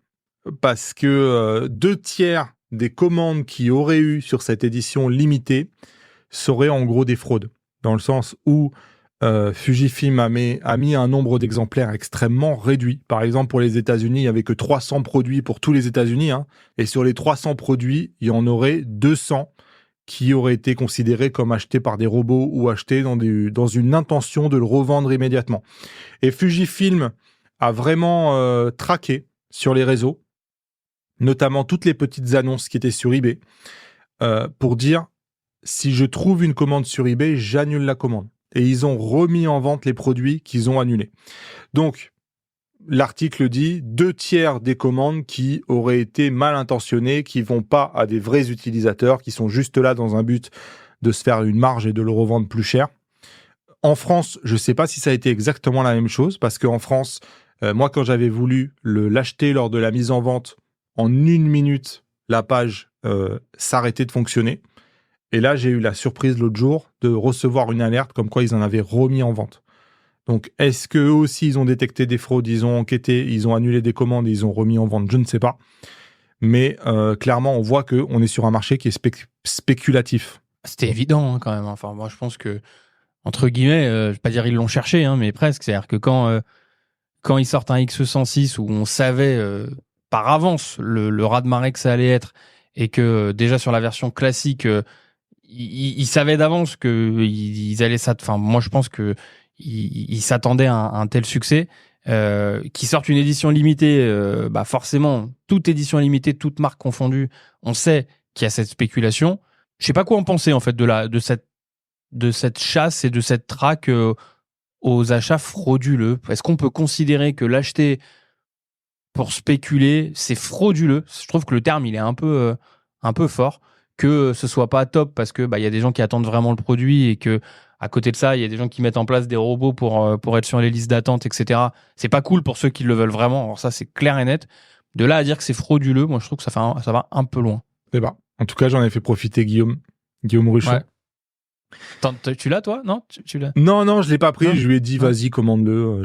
[SPEAKER 1] parce que 2/3 des commandes qu'il y aurait eu sur cette édition limitée seraient en gros des fraudes. Dans le sens où Fujifilm a mis un nombre d'exemplaires extrêmement réduit. Par exemple, pour les États-Unis, il n'y avait que 300 produits pour tous les États-Unis. Et sur les 300 produits, il y en aurait 200 qui auraient été considérés comme achetés par des robots ou achetés dans une intention de le revendre immédiatement. Et Fujifilm a vraiment traqué sur les réseaux, notamment toutes les petites annonces qui étaient sur eBay, pour dire si je trouve une commande sur eBay, j'annule la commande. Et ils ont remis en vente les produits qu'ils ont annulés. Donc, l'article dit 2/3 des commandes qui auraient été mal intentionnées, qui vont pas à des vrais utilisateurs, qui sont juste là dans un but de se faire une marge et de le revendre plus cher. En France, je sais pas si ça a été exactement la même chose, parce qu'en France, moi, quand j'avais voulu l'acheter lors de la mise en vente, en 1 minute, la page s'arrêtait de fonctionner. Et là, j'ai eu la surprise l'autre jour de recevoir une alerte comme quoi ils en avaient remis en vente. Donc, est-ce qu'eux aussi, ils ont détecté des fraudes, ils ont enquêté, ils ont annulé des commandes, ils ont remis en vente? Je ne sais pas. Mais clairement, on voit qu'on est sur un marché qui est spéculatif.
[SPEAKER 2] C'était évident quand même. Enfin, moi, je pense que, entre guillemets, je ne vais pas dire ils l'ont cherché, mais presque. C'est-à-dire que quand ils sortent un X106 où on savait par avance le raz-de-marée que ça allait être et que déjà sur la version classique... Ils savaient d'avance qu'ils allaient ça. Enfin, moi, je pense que ils s'attendaient à un tel succès. Qui sortent une édition limitée, forcément, toute édition limitée, toute marque confondue, on sait qu'il y a cette spéculation. Je sais pas quoi en penser en fait de cette de cette chasse et de cette traque aux achats frauduleux? Est-ce qu'on peut considérer que l'acheter pour spéculer, c'est frauduleux? Je trouve que le terme, il est un peu fort. Que ce soit pas top parce que il y a des gens qui attendent vraiment le produit et que à côté de ça, il y a des gens qui mettent en place des robots pour être sur les listes d'attente, etc. C'est pas cool pour ceux qui le veulent vraiment. Alors ça, c'est clair et net. De là à dire que c'est frauduleux, moi, je trouve que ça va un peu loin.
[SPEAKER 1] Eh ben, en tout cas, j'en ai fait profiter Guillaume Ruchon.
[SPEAKER 2] Ouais. Tu l'as, toi? Non, tu l'as?
[SPEAKER 1] Non, je l'ai pas pris.
[SPEAKER 2] Non.
[SPEAKER 1] Je lui ai dit, vas-y, commande-le.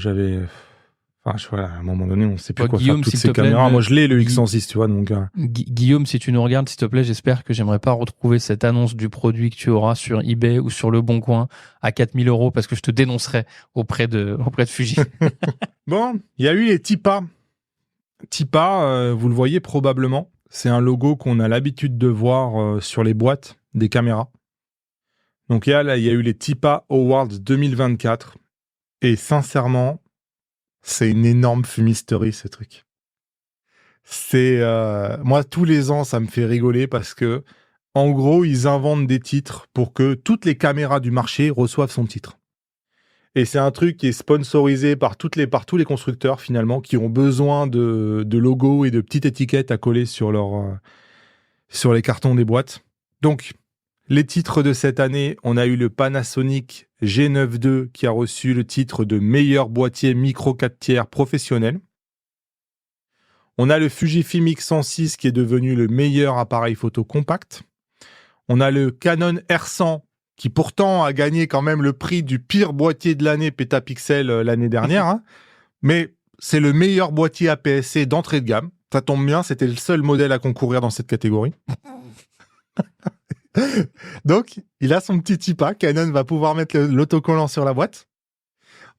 [SPEAKER 1] Voilà, à un moment donné, on sait plus quoi faire de toutes ces caméras. Moi, je l'ai, le X106, tu vois, donc...
[SPEAKER 2] Guillaume, si tu nous regardes, s'il te plaît, j'espère que j'aimerais pas retrouver cette annonce du produit que tu auras sur eBay ou sur Le Bon Coin à 4 000 € parce que je te dénoncerai auprès de Fuji.
[SPEAKER 1] Bon, il y a eu les TIPA. TIPA, vous le voyez probablement, c'est un logo qu'on a l'habitude de voir sur les boîtes des caméras. Donc il y a eu les TIPA Awards 2024. Et sincèrement, c'est une énorme fumisterie, ce truc. Moi, tous les ans, ça me fait rigoler parce que, en gros, ils inventent des titres pour que toutes les caméras du marché reçoivent son titre. Et c'est un truc qui est sponsorisé par tous les constructeurs, finalement, qui ont besoin de logos et de petites étiquettes à coller sur les cartons des boîtes. Donc, les titres de cette année, on a eu le Panasonic G9 II qui a reçu le titre de meilleur boîtier micro 4/3 professionnel. On a le Fujifilm X106 qui est devenu le meilleur appareil photo compact. On a le Canon R100 qui pourtant a gagné quand même le prix du pire boîtier de l'année Pétapixel l'année dernière. Hein. Mais c'est le meilleur boîtier APS-C d'entrée de gamme. Ça tombe bien, c'était le seul modèle à concourir dans cette catégorie. Donc, il a son petit TIPA. Canon va pouvoir mettre l'autocollant sur la boîte.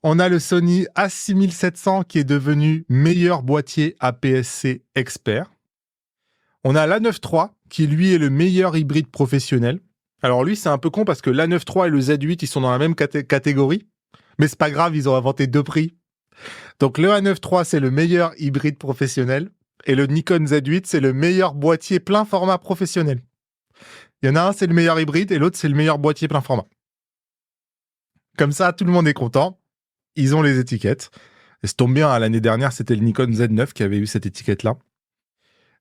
[SPEAKER 1] On a le Sony A6700 qui est devenu meilleur boîtier APS-C expert. On a l'A9 III qui, lui, est le meilleur hybride professionnel. Alors lui, c'est un peu con parce que l'A9 III et le Z8, ils sont dans la même catégorie. Mais c'est pas grave, ils ont inventé deux prix. Donc le A9 III, c'est le meilleur hybride professionnel. Et le Nikon Z8, c'est le meilleur boîtier plein format professionnel. Il y en a un, c'est le meilleur hybride, et l'autre, c'est le meilleur boîtier plein format. Comme ça, tout le monde est content. Ils ont les étiquettes. Et ça tombe bien, l'année dernière, c'était le Nikon Z9 qui avait eu cette étiquette-là.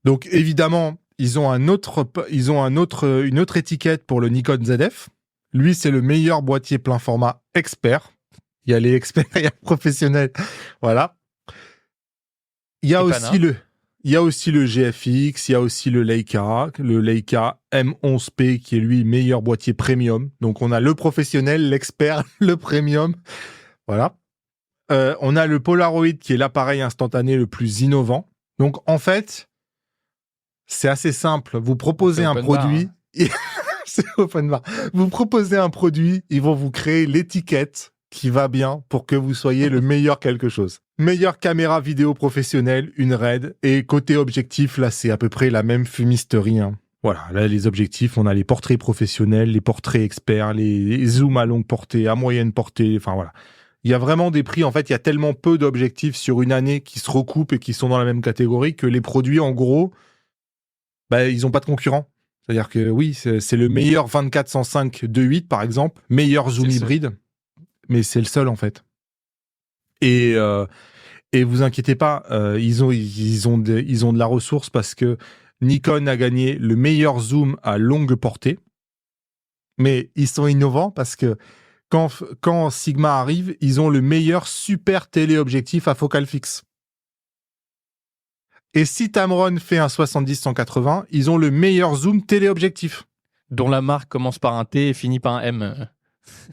[SPEAKER 1] Donc, évidemment, ils ont une autre étiquette pour le Nikon ZF. Lui, c'est le meilleur boîtier plein format expert. Il y a les experts et les professionnels. Voilà. Il y a aussi le GFX, il y a aussi le Leica M11P qui est lui meilleur boîtier premium. Donc on a le professionnel, l'expert, le premium. Voilà. On a le Polaroid qui est l'appareil instantané le plus innovant. Donc en fait, c'est assez simple. Vous proposez un produit. C'est open bar. Vous proposez un produit, ils vont vous créer l'étiquette qui va bien pour que vous soyez le meilleur quelque chose. Meilleure caméra vidéo professionnelle, une RED. Et côté objectif, là, c'est à peu près la même fumisterie. Hein. Voilà, là, les objectifs, on a les portraits professionnels, les portraits experts, les zooms à longue portée, à moyenne portée. Enfin, voilà. Il y a vraiment des prix. En fait, il y a tellement peu d'objectifs sur une année qui se recoupent et qui sont dans la même catégorie que les produits, en gros, ils n'ont pas de concurrent. C'est-à-dire que oui, c'est le meilleur 24-105 2.8, par exemple, meilleur zoom hybride. Mais c'est le seul, en fait. Et vous inquiétez pas, ils ont de la ressource parce que Nikon a gagné le meilleur zoom à longue portée. Mais ils sont innovants parce que quand Sigma arrive, ils ont le meilleur super téléobjectif à focale fixe. Et si Tamron fait un 70-180, ils ont le meilleur zoom téléobjectif.
[SPEAKER 2] Dont la marque commence par un T et finit par un M.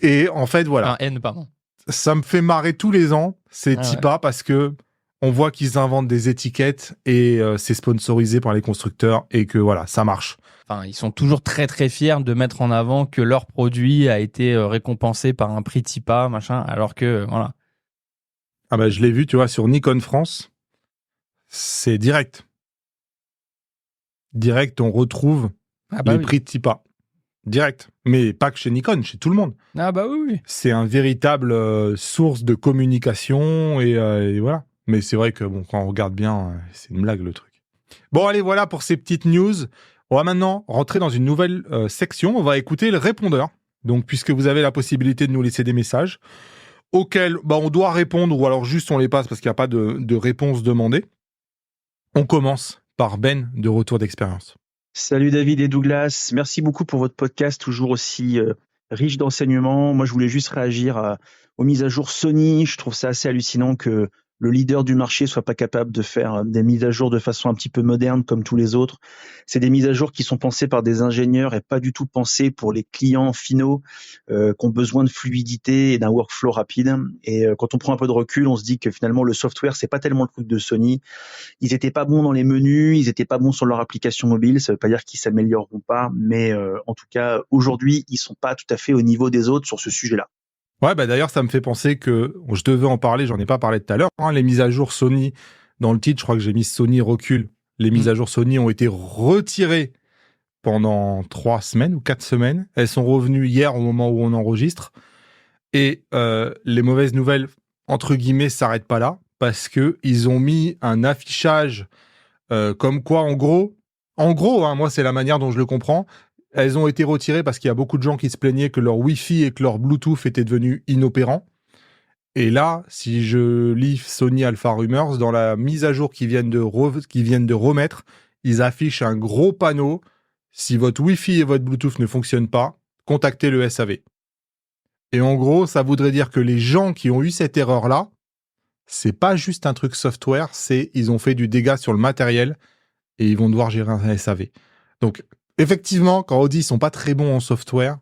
[SPEAKER 1] Et en fait, voilà.
[SPEAKER 2] Un N, pardon.
[SPEAKER 1] Ça me fait marrer tous les ans, ces TIPA, parce que on voit qu'ils inventent des étiquettes et c'est sponsorisé par les constructeurs et que voilà, ça marche.
[SPEAKER 2] Enfin, ils sont toujours très très fiers de mettre en avant que leur produit a été récompensé par un prix TIPA, machin, alors que voilà.
[SPEAKER 1] Ah bah je l'ai vu, tu vois, sur Nikon France, c'est direct. Direct, on retrouve les prix de TIPA. Direct. Mais pas que chez Nikon, chez tout le monde.
[SPEAKER 2] Ah bah oui.
[SPEAKER 1] C'est un véritable source de communication et voilà. Mais c'est vrai que bon, quand on regarde bien, c'est une blague le truc. Bon, allez, voilà pour ces petites news. On va maintenant rentrer dans une nouvelle section. On va écouter le répondeur. Donc, puisque vous avez la possibilité de nous laisser des messages auxquels on doit répondre ou alors juste on les passe parce qu'il n'y a pas de réponse demandée, on commence par Ben de Retour d'Expérience.
[SPEAKER 3] Salut David et Douglas, merci beaucoup pour votre podcast toujours aussi riche d'enseignements. Moi je voulais juste réagir aux mises à jour Sony. Je trouve ça assez hallucinant que le leader du marché soit pas capable de faire des mises à jour de façon un petit peu moderne comme tous les autres. C'est des mises à jour qui sont pensées par des ingénieurs et pas du tout pensées pour les clients finaux qui ont besoin de fluidité et d'un workflow rapide. Et quand on prend un peu de recul, on se dit que finalement le software c'est pas tellement le truc de Sony. Ils étaient pas bons dans les menus, ils étaient pas bons sur leur application mobile. Ça veut pas dire qu'ils s'amélioreront pas, mais en tout cas aujourd'hui ils sont pas tout à fait au niveau des autres sur ce sujet-là.
[SPEAKER 1] Ouais, d'ailleurs, ça me fait penser que je devais en parler, j'en ai pas parlé tout à l'heure. Les mises à jour Sony, dans le titre, je crois que j'ai mis Sony recule. Les mises à jour Sony ont été retirées pendant 3 semaines ou 4 semaines. Elles sont revenues hier au moment où on enregistre. Et les mauvaises nouvelles, entre guillemets, s'arrêtent pas là, parce que ils ont mis un affichage comme quoi, en gros, moi, c'est la manière dont je le comprends. Elles ont été retirées parce qu'il y a beaucoup de gens qui se plaignaient que leur Wi-Fi et que leur Bluetooth étaient devenus inopérants. Et là, si je lis Sony Alpha Rumors, dans la mise à jour qu'ils viennent de remettre, ils affichent un gros panneau. Si votre Wi-Fi et votre Bluetooth ne fonctionnent pas, contactez le SAV. Et en gros, ça voudrait dire que les gens qui ont eu cette erreur-là, c'est pas juste un truc software, ils ont fait du dégât sur le matériel et ils vont devoir gérer un SAV. Donc, effectivement, quand on dit ils sont pas très bons en software,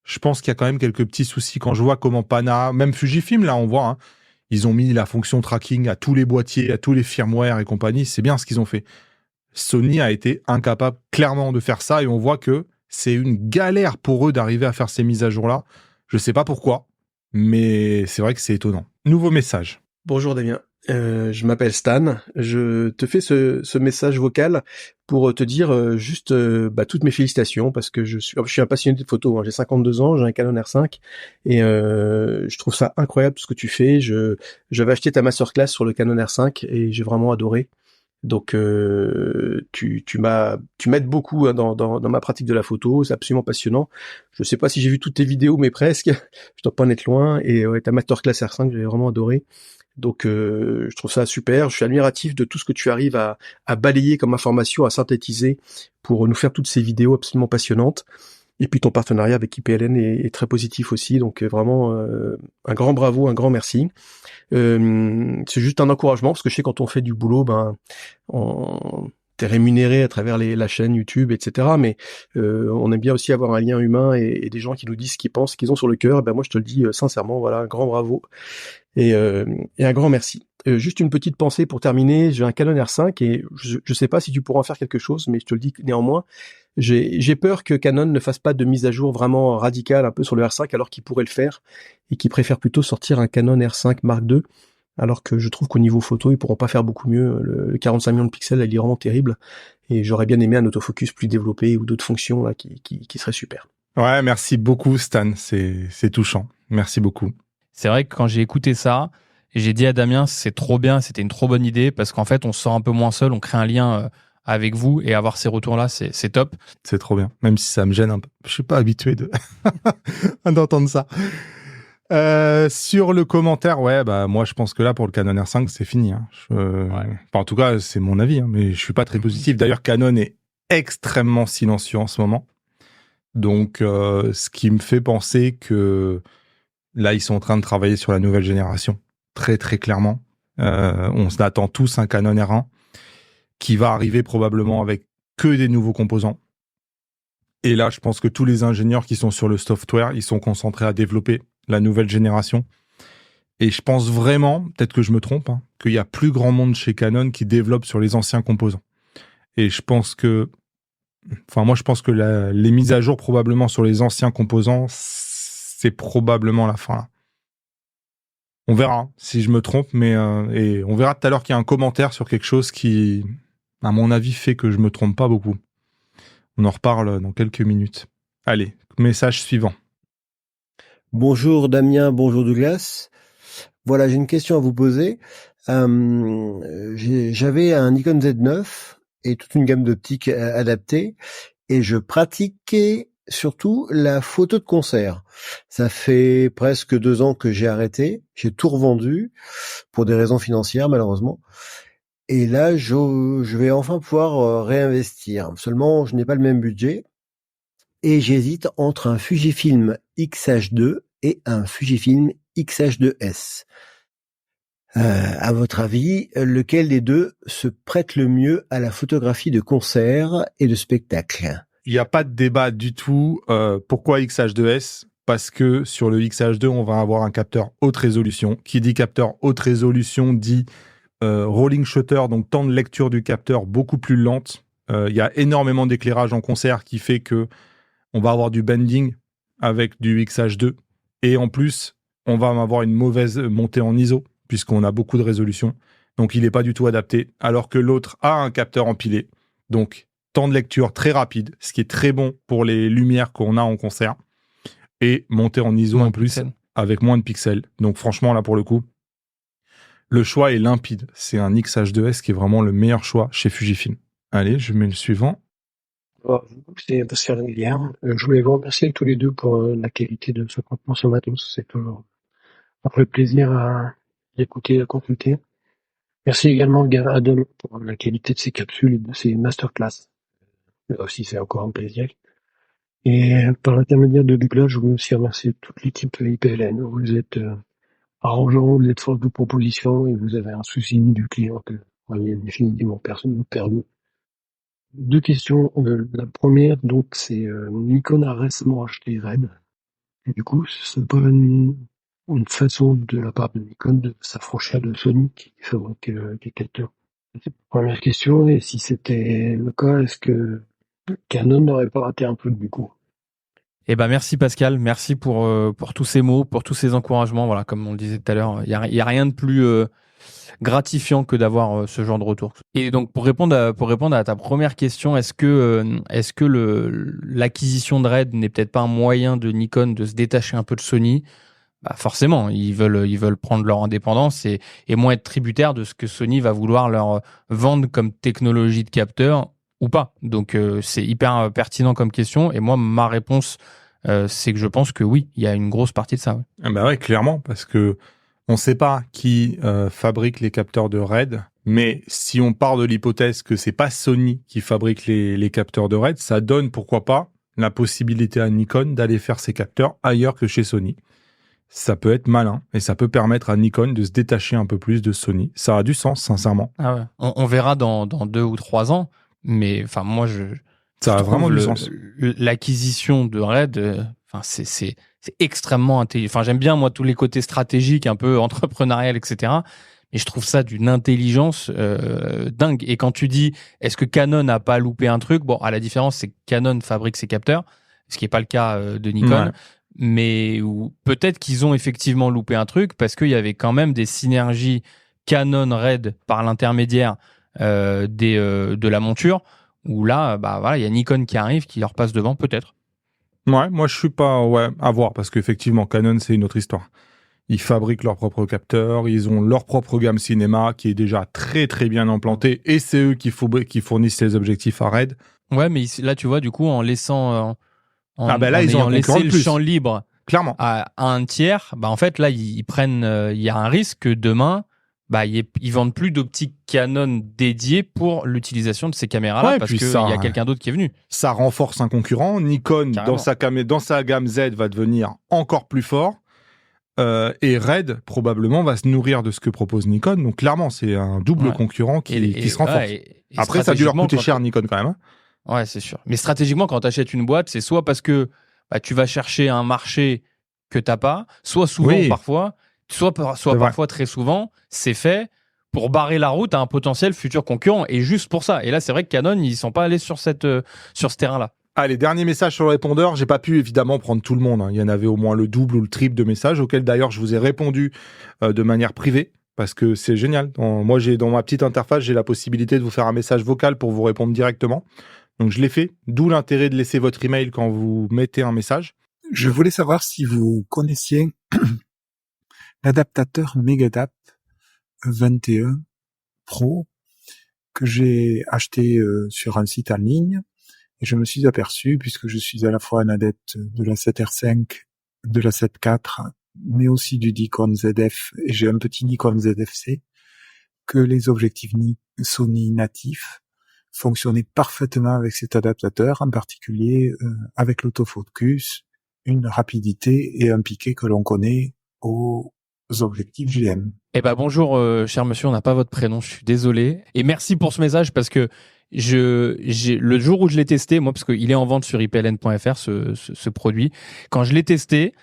[SPEAKER 1] je pense qu'il y a quand même quelques petits soucis. Quand je vois comment Pana, même Fujifilm, là, on voit, ils ont mis la fonction tracking à tous les boîtiers, à tous les firmware et compagnie. C'est bien ce qu'ils ont fait. Sony a été incapable clairement de faire ça et on voit que c'est une galère pour eux d'arriver à faire ces mises à jour-là. Je sais pas pourquoi, mais c'est vrai que c'est étonnant. Nouveau message.
[SPEAKER 4] Bonjour Damien, je m'appelle Stan, je te fais ce message vocal pour te dire juste toutes mes félicitations parce que je suis un passionné de photos, j'ai 52 ans, j'ai un Canon R5 et je trouve ça incroyable tout ce que tu fais. J'avais acheté ta masterclass sur le Canon R5 et j'ai vraiment adoré. Donc tu m'aides beaucoup dans ma pratique de la photo, c'est absolument passionnant. Je sais pas si j'ai vu toutes tes vidéos mais presque, je dois pas en être loin et ta masterclass R5 j'ai vraiment adoré. Donc je trouve ça super, je suis admiratif de tout ce que tu arrives à balayer comme information, à synthétiser pour nous faire toutes ces vidéos absolument passionnantes. Et puis ton partenariat avec IPLN est très positif aussi, donc vraiment un grand bravo, un grand merci. C'est juste un encouragement parce que je sais quand on fait du boulot, t'es rémunéré à travers la chaîne YouTube, etc. Mais on aime bien aussi avoir un lien humain et des gens qui nous disent ce qu'ils pensent, ce qu'ils ont sur le cœur. Et moi je te le dis sincèrement, voilà, un grand bravo et un grand merci. Juste une petite pensée pour terminer, j'ai un Canon R5 et je sais pas si tu pourras en faire quelque chose, mais je te le dis néanmoins. J'ai peur que Canon ne fasse pas de mise à jour vraiment radicale un peu sur le R5 alors qu'il pourrait le faire et qu'il préfère plutôt sortir un Canon R5 Mark II alors que je trouve qu'au niveau photo ils pourront pas faire beaucoup mieux. Le 45 millions de pixels il est vraiment terrible et j'aurais bien aimé un autofocus plus développé ou d'autres fonctions là qui seraient super.
[SPEAKER 1] Ouais, merci beaucoup Stan, c'est touchant. Merci beaucoup.
[SPEAKER 2] C'est vrai que quand j'ai écouté ça, j'ai dit à Damien c'est trop bien, c'était une trop bonne idée parce qu'en fait on se sent un peu moins seul, on crée un lien avec vous et avoir ces retours-là, c'est top.
[SPEAKER 1] C'est trop bien, même si ça me gêne un peu. Je suis pas habitué d'entendre ça. Sur le commentaire, moi je pense que là pour le Canon R5 c'est fini. En tout cas c'est mon avis, mais je suis pas très positif. D'ailleurs Canon est extrêmement silencieux en ce moment. Donc ce qui me fait penser que là ils sont en train de travailler sur la nouvelle génération. Très très clairement. On s'attend tous un Canon R1 qui va arriver probablement avec que des nouveaux composants. Et là, je pense que tous les ingénieurs qui sont sur le software, ils sont concentrés à développer la nouvelle génération. Et je pense vraiment, peut-être que je me trompe, qu'il y a plus grand monde chez Canon qui développe sur les anciens composants. Et je pense que, moi, je pense que les mises à jour probablement sur les anciens composants, c'est probablement la fin là. On verra si je me trompe, mais et on verra tout à l'heure qu'il y a un commentaire sur quelque chose qui, à mon avis, fait que je me trompe pas beaucoup. On en reparle dans quelques minutes. Allez, message suivant.
[SPEAKER 5] Bonjour Damien, bonjour Douglas. Voilà, j'ai une question à vous poser. J'avais un Nikon Z9 et toute une gamme d'optiques adaptées et je pratiquais surtout la photo de concert. Ça fait presque 2 ans que j'ai arrêté. J'ai tout revendu pour des raisons financières, malheureusement. Et là, je vais enfin pouvoir réinvestir. Seulement, je n'ai pas le même budget. Et j'hésite entre un Fujifilm X-H2 et un Fujifilm X-H2S. À votre avis, lequel des deux se prête le mieux à la photographie de concert et de spectacle?
[SPEAKER 1] Il n'y a pas de débat du tout. Pourquoi X-H2S? Parce que sur le X-H2, on va avoir un capteur haute résolution. Qui dit capteur haute résolution dit rolling shutter, donc temps de lecture du capteur beaucoup plus lente. Il y a énormément d'éclairage en concert qui fait que on va avoir du bending avec du X-H2. Et en plus, on va avoir une mauvaise montée en ISO, puisqu'on a beaucoup de résolution. Donc, il n'est pas du tout adapté. Alors que l'autre a un capteur empilé. Donc, temps de lecture très rapide, ce qui est très bon pour les lumières qu'on a en concert. Et montée en ISO en plus, avec moins de pixels. Donc, franchement, là, pour le coup, le choix est limpide. C'est un X-H2S qui est vraiment le meilleur choix chez Fujifilm. Allez, je mets le suivant.
[SPEAKER 6] C'est Pascal Rivière. Je voulais vous remercier tous les deux pour la qualité de ce contenu ce matin. C'est toujours un vrai plaisir à écouter et à consulter. Merci également à Adam pour la qualité de ses capsules et de ses masterclass. Là aussi, c'est encore un plaisir. Et par l'intermédiaire de Douglas, je voulais aussi remercier toute l'équipe IPLN. Vous êtes arrangeant, vous êtes force de proposition et vous avez un souci du client que il y a définitivement personne n'a perdu. 2 questions. La première, donc, c'est Nikon a récemment acheté Red. Et du coup, c'est pas une façon de la part de Nikon de s'affranchir de Sony qui fabrique des capteurs. C'est la première question. Et si c'était le cas, est-ce que Canon n'aurait pas raté un peu du coup?
[SPEAKER 2] Eh ben merci Pascal, merci pour tous ces mots, pour tous ces encouragements. Voilà, comme on le disait tout à l'heure, il y a rien de plus gratifiant que d'avoir ce genre de retour. Et donc pour répondre à ta première question, est-ce que l'acquisition de Red n'est peut-être pas un moyen de Nikon de se détacher un peu de Sony? Bah forcément, ils veulent prendre leur indépendance et moins être tributaires de ce que Sony va vouloir leur vendre comme technologie de capteur ou pas. Donc c'est hyper pertinent comme question et moi ma réponse c'est que je pense que oui, il y a une grosse partie de ça. Ouais.
[SPEAKER 1] Ah bah ouais, clairement, parce que on sait pas qui fabrique les capteurs de RED, mais si on part de l'hypothèse que c'est pas Sony qui fabrique les capteurs de RED, ça donne pourquoi pas la possibilité à Nikon d'aller faire ses capteurs ailleurs que chez Sony. Ça peut être malin et ça peut permettre à Nikon de se détacher un peu plus de Sony. Ça a du sens, sincèrement.
[SPEAKER 2] Ah ouais. On verra dans 2 ou 3 ans, mais enfin moi
[SPEAKER 1] ça a vraiment du sens.
[SPEAKER 2] L'acquisition de Red, enfin c'est extrêmement intelligent. Enfin j'aime bien moi tous les côtés stratégiques, un peu entrepreneurial, etc. Mais je trouve ça d'une intelligence dingue. Et quand tu dis est-ce que Canon n'a pas loupé un truc, bon à la différence c'est que Canon fabrique ses capteurs, ce qui est pas le cas de Nikon. Ouais. Mais peut-être qu'ils ont effectivement loupé un truc parce qu'il y avait quand même des synergies Canon Red par l'intermédiaire de la monture où là bah voilà il y a Nikon qui arrive qui leur passe devant peut-être.
[SPEAKER 1] Ouais, moi je suis pas à voir parce qu'effectivement Canon c'est une autre histoire. Ils fabriquent leurs propres capteurs, ils ont leur propre gamme cinéma qui est déjà très très bien implantée et c'est eux qui fournissent les objectifs à Red.
[SPEAKER 2] Ouais, mais là tu vois du coup en laissant
[SPEAKER 1] ils ont
[SPEAKER 2] laissé le champ libre
[SPEAKER 1] clairement
[SPEAKER 2] à un tiers, bah en fait là ils prennent il y a un risque que demain bah ils vendent plus d'optiques Canon dédiées pour l'utilisation de ces caméras là parce que il y a quelqu'un d'autre qui est venu.
[SPEAKER 1] Ça renforce un concurrent, Nikon dans sa gamme Z va devenir encore plus fort. Et Red probablement va se nourrir de ce que propose Nikon, donc clairement c'est un double concurrent qui se renforce. Et après ça a dû leur coûter cher Nikon quand même.
[SPEAKER 2] Ouais, c'est sûr. Mais stratégiquement, quand tu achètes une boîte, c'est soit parce que tu vas chercher un marché que t'as pas, soit souvent parfois, soit parfois très souvent, c'est fait pour barrer la route à un potentiel futur concurrent et juste pour ça. Et là, c'est vrai que Canon, ils sont pas allés sur ce terrain-là.
[SPEAKER 1] Allez, dernier message sur le répondeur. J'ai pas pu évidemment prendre tout le monde. Hein. Il y en avait au moins le double ou le triple de messages auxquels d'ailleurs je vous ai répondu de manière privée. Parce que c'est génial. Moi, dans ma petite interface, j'ai la possibilité de vous faire un message vocal pour vous répondre directement. Donc, je l'ai fait. D'où l'intérêt de laisser votre email quand vous mettez un message.
[SPEAKER 7] Je voulais savoir si vous connaissiez l'adaptateur Megadap 21 Pro que j'ai acheté sur un site en ligne Et je me suis aperçu, puisque je suis à la fois un adepte de la 7R5, de la 7IV, mais aussi du Nikon ZF, et j'ai un petit Nikon ZF-C, que les objectifs Sony natifs fonctionnaient parfaitement avec cet adaptateur, en particulier avec l'autofocus, une rapidité et un piqué que l'on connaît aux objectifs GM.
[SPEAKER 2] Eh ben bonjour, cher monsieur, on n'a pas votre prénom, je suis désolé. Et merci pour ce message parce que le jour où je l'ai testé, moi, parce qu'il est en vente sur ipln.fr, ce produit, quand je l'ai testé,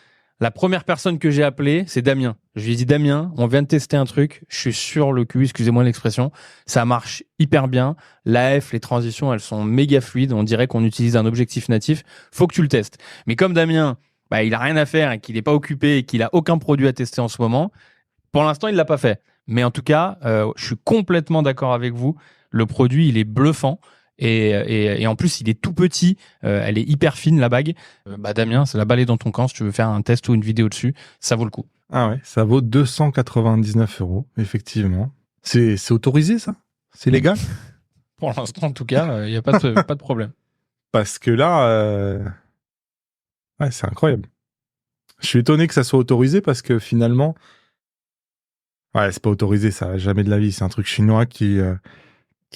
[SPEAKER 2] la première personne que j'ai appelée, c'est Damien. Je lui ai dit, Damien, on vient de tester un truc, je suis sur le cul, excusez-moi l'expression, ça marche hyper bien. L'AF, les transitions, elles sont méga fluides, on dirait qu'on utilise un objectif natif, faut que tu le testes. Mais comme Damien, il a rien à faire et qu'il n'est pas occupé et qu'il a aucun produit à tester en ce moment, pour l'instant, il l'a pas fait. Mais en tout cas, je suis complètement d'accord avec vous. Le produit, il est bluffant. Et en plus, il est tout petit. Elle est hyper fine, la bague. Damien, c'est la balle est dans ton camp. Si tu veux faire un test ou une vidéo dessus, ça vaut le coup.
[SPEAKER 1] Ah ouais, ça vaut 299 €, effectivement. C'est autorisé, ça? C'est légal?
[SPEAKER 2] Pour l'instant, en tout cas, il n'y a pas de problème.
[SPEAKER 1] Parce que là, ouais, c'est incroyable. Je suis étonné que ça soit autorisé parce que finalement, ouais, c'est pas autorisé, ça, jamais de la vie. C'est un truc chinois qui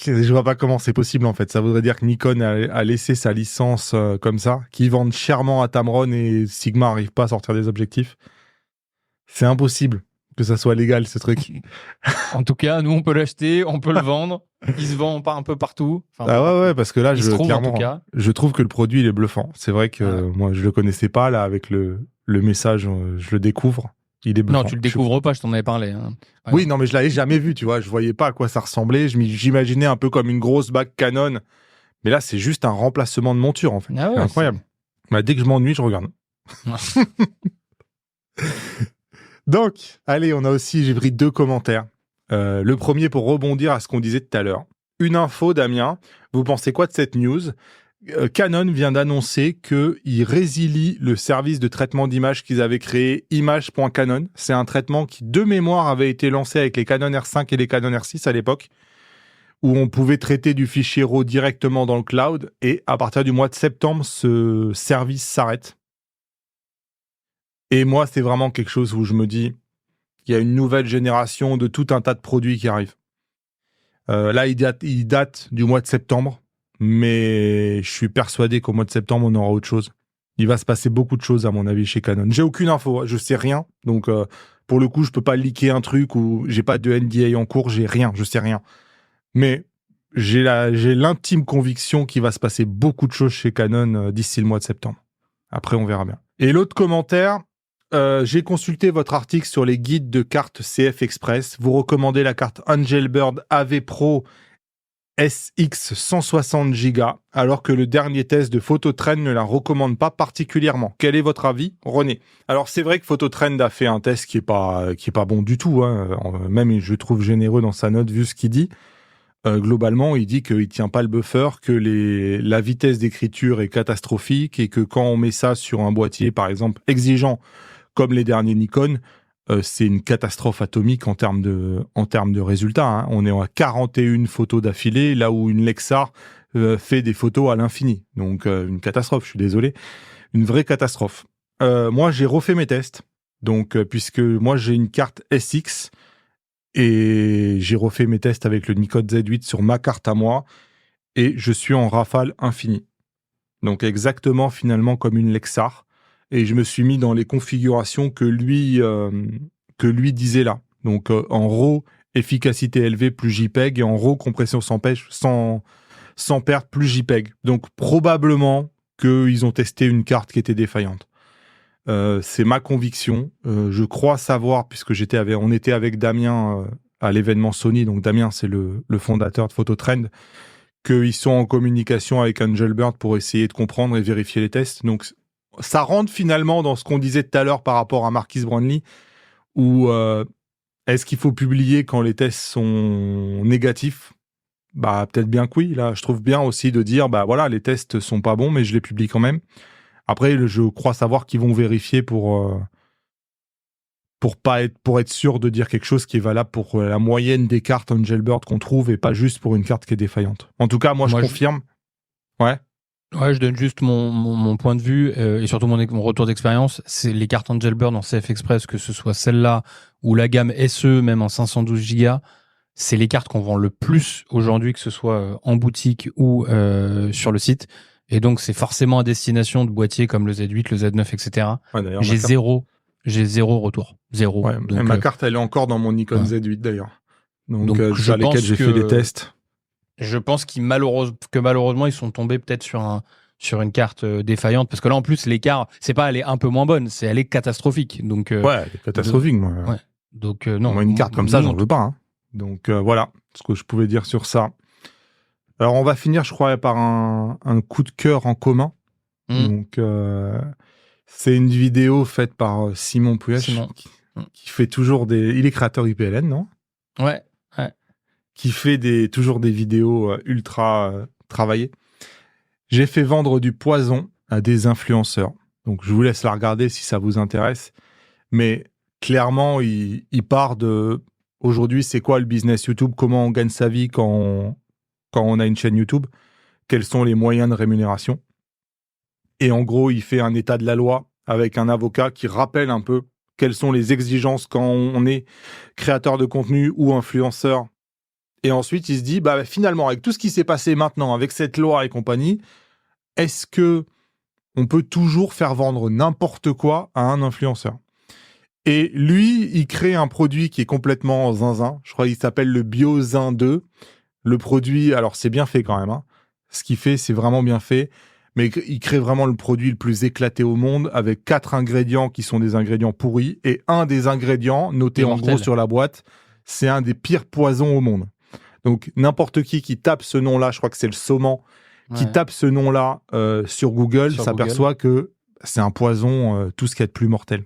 [SPEAKER 1] je vois pas comment c'est possible en fait. Ça voudrait dire que Nikon a laissé sa licence comme ça, qu'ils vendent chèrement à Tamron et Sigma arrive pas à sortir des objectifs. C'est impossible que ça soit légal ce truc.
[SPEAKER 2] En tout cas, nous on peut l'acheter, on peut le vendre. Il se vend un peu partout.
[SPEAKER 1] Enfin, ouais, parce que là, clairement,
[SPEAKER 2] en tout cas.
[SPEAKER 1] je trouve que le produit il est bluffant. C'est vrai que moi je le connaissais pas là avec le message, je le découvre. Il est bluffant.
[SPEAKER 2] Non, tu le découvres pas, je t'en avais parlé. Hein. Ouais.
[SPEAKER 1] Oui, non, mais je l'avais jamais vu, tu vois. Je voyais pas à quoi ça ressemblait. J'imaginais un peu comme une grosse bague Canon. Mais là, c'est juste un remplacement de monture, en fait.
[SPEAKER 2] Ah ouais,
[SPEAKER 1] c'est incroyable. Dès que je m'ennuie, je regarde. Donc, allez, j'ai pris 2 commentaires. Le premier pour rebondir à ce qu'on disait tout à l'heure. Une info, Damien. Vous pensez quoi de cette news ? Canon vient d'annoncer qu'ils résilient le service de traitement d'image qu'ils avaient créé, image.canon. C'est un traitement qui, de mémoire, avait été lancé avec les Canon R5 et les Canon R6 à l'époque, où on pouvait traiter du fichier RAW directement dans le cloud. Et à partir du mois de septembre, ce service s'arrête. Et moi, c'est vraiment quelque chose où je me dis qu'il y a une nouvelle génération de tout un tas de produits qui arrivent. Là, il date du mois de septembre. Mais je suis persuadé qu'au mois de septembre, on aura autre chose. Il va se passer beaucoup de choses, à mon avis, chez Canon. J'ai aucune info, je sais rien. Donc, pour le coup, je peux pas leaker un truc ou j'ai pas de NDA en cours, j'ai rien, je sais rien. Mais j'ai l'intime conviction qu'il va se passer beaucoup de choses chez Canon d'ici le mois de septembre. Après, on verra bien. Et l'autre commentaire, j'ai consulté votre article sur les guides de cartes CF Express. Vous recommandez la carte Angelbird AV Pro SX 160 Go, alors que le dernier test de Phototrend ne la recommande pas particulièrement. Quel est votre avis, René ? Alors c'est vrai que Phototrend a fait un test qui est pas bon du tout, hein. Même je trouve généreux dans sa note vu ce qu'il dit. Globalement, il dit qu'il tient pas le buffer, que la vitesse d'écriture est catastrophique et que quand on met ça sur un boîtier, par exemple, exigeant comme les derniers Nikon, c'est une catastrophe atomique en termes de résultats. Hein. On est à 41 photos d'affilée, là où une Lexar fait des photos à l'infini. Donc une catastrophe, je suis désolé. Une vraie catastrophe. Moi, j'ai refait mes tests. Donc, puisque moi, j'ai une carte SX et j'ai refait mes tests avec le Nikon Z8 sur ma carte à moi et je suis en rafale infinie. Donc exactement finalement comme une Lexar. Et je me suis mis dans les configurations que lui disait là. Donc en RAW, efficacité élevée plus JPEG et en RAW, compression sans perte plus JPEG. Donc probablement qu'ils ont testé une carte qui était défaillante. C'est ma conviction. Je crois savoir, puisque on était avec Damien à l'événement Sony, donc Damien c'est le fondateur de Phototrend, qu'ils sont en communication avec Angelbird pour essayer de comprendre et vérifier les tests. Donc ça rentre finalement dans ce qu'on disait tout à l'heure par rapport à Marquis Brownlee, où est-ce qu'il faut publier quand les tests sont négatifs ? Peut-être bien que oui. Là, je trouve bien aussi de dire, voilà, les tests sont pas bons, mais je les publie quand même. Après, je crois savoir qu'ils vont vérifier pour être sûr de dire quelque chose qui est valable pour la moyenne des cartes Angelbird qu'on trouve et pas juste pour une carte qui est défaillante. En tout cas, moi je confirme. Ouais.
[SPEAKER 2] Ouais, je donne juste mon point de vue et surtout mon retour d'expérience. C'est les cartes Angelbird en CF Express, que ce soit celle-là ou la gamme SE, même en 512 Go, c'est les cartes qu'on vend le plus aujourd'hui, que ce soit en boutique ou sur le site. Et donc, c'est forcément à destination de boîtiers comme le Z8, le Z9, etc.
[SPEAKER 1] Ouais, d'ailleurs,
[SPEAKER 2] J'ai zéro retour. Zéro.
[SPEAKER 1] Ouais,
[SPEAKER 2] Donc,
[SPEAKER 1] ma carte, elle est encore dans mon Nikon Z8 d'ailleurs. Donc
[SPEAKER 2] je
[SPEAKER 1] sur
[SPEAKER 2] pense
[SPEAKER 1] lesquels j'ai fait des tests.
[SPEAKER 2] Je pense que malheureusement, ils sont tombés peut-être sur une carte défaillante, parce que là, en plus, l'écart, c'est pas elle est un peu moins bonne, elle est catastrophique. Donc,
[SPEAKER 1] ouais, elle est catastrophique, moi.
[SPEAKER 2] Ouais. Donc, non.
[SPEAKER 1] Moi, une carte comme ça, j'en veux pas. Hein. Donc, voilà ce que je pouvais dire sur ça. Alors, on va finir, je crois, par un coup de cœur en commun. Donc, c'est une vidéo faite par Simon Puech, qui fait toujours il est créateur IPLN, non?
[SPEAKER 2] Ouais.
[SPEAKER 1] Qui fait toujours des vidéos ultra travaillées. J'ai fait vendre du poison à des influenceurs. Donc, je vous laisse la regarder si ça vous intéresse. Mais clairement, il part de... Aujourd'hui, c'est quoi le business YouTube? Comment on gagne sa vie quand on a une chaîne YouTube? Quels sont les moyens de rémunération? Et en gros, il fait un état de la loi avec un avocat qui rappelle un peu quelles sont les exigences quand on est créateur de contenu ou influenceur. Et ensuite, il se dit, finalement, avec tout ce qui s'est passé maintenant, avec cette loi et compagnie, est-ce que on peut toujours faire vendre n'importe quoi à un influenceur? Et lui, il crée un produit qui est complètement zinzin. Je crois qu'il s'appelle le BioZin 2. Le produit, alors c'est bien fait quand même. Hein. Ce qu'il fait, c'est vraiment bien fait. Mais il crée vraiment le produit le plus éclaté au monde, avec 4 ingrédients qui sont des ingrédients pourris. Et un des ingrédients, noté en gros sur la boîte, c'est un des pires poisons au monde. Donc, n'importe qui tape ce nom-là, je crois que c'est le Sauman, qui tape ce nom-là sur Google, s'aperçoit que c'est un poison, tout ce qu'il y a de plus mortel.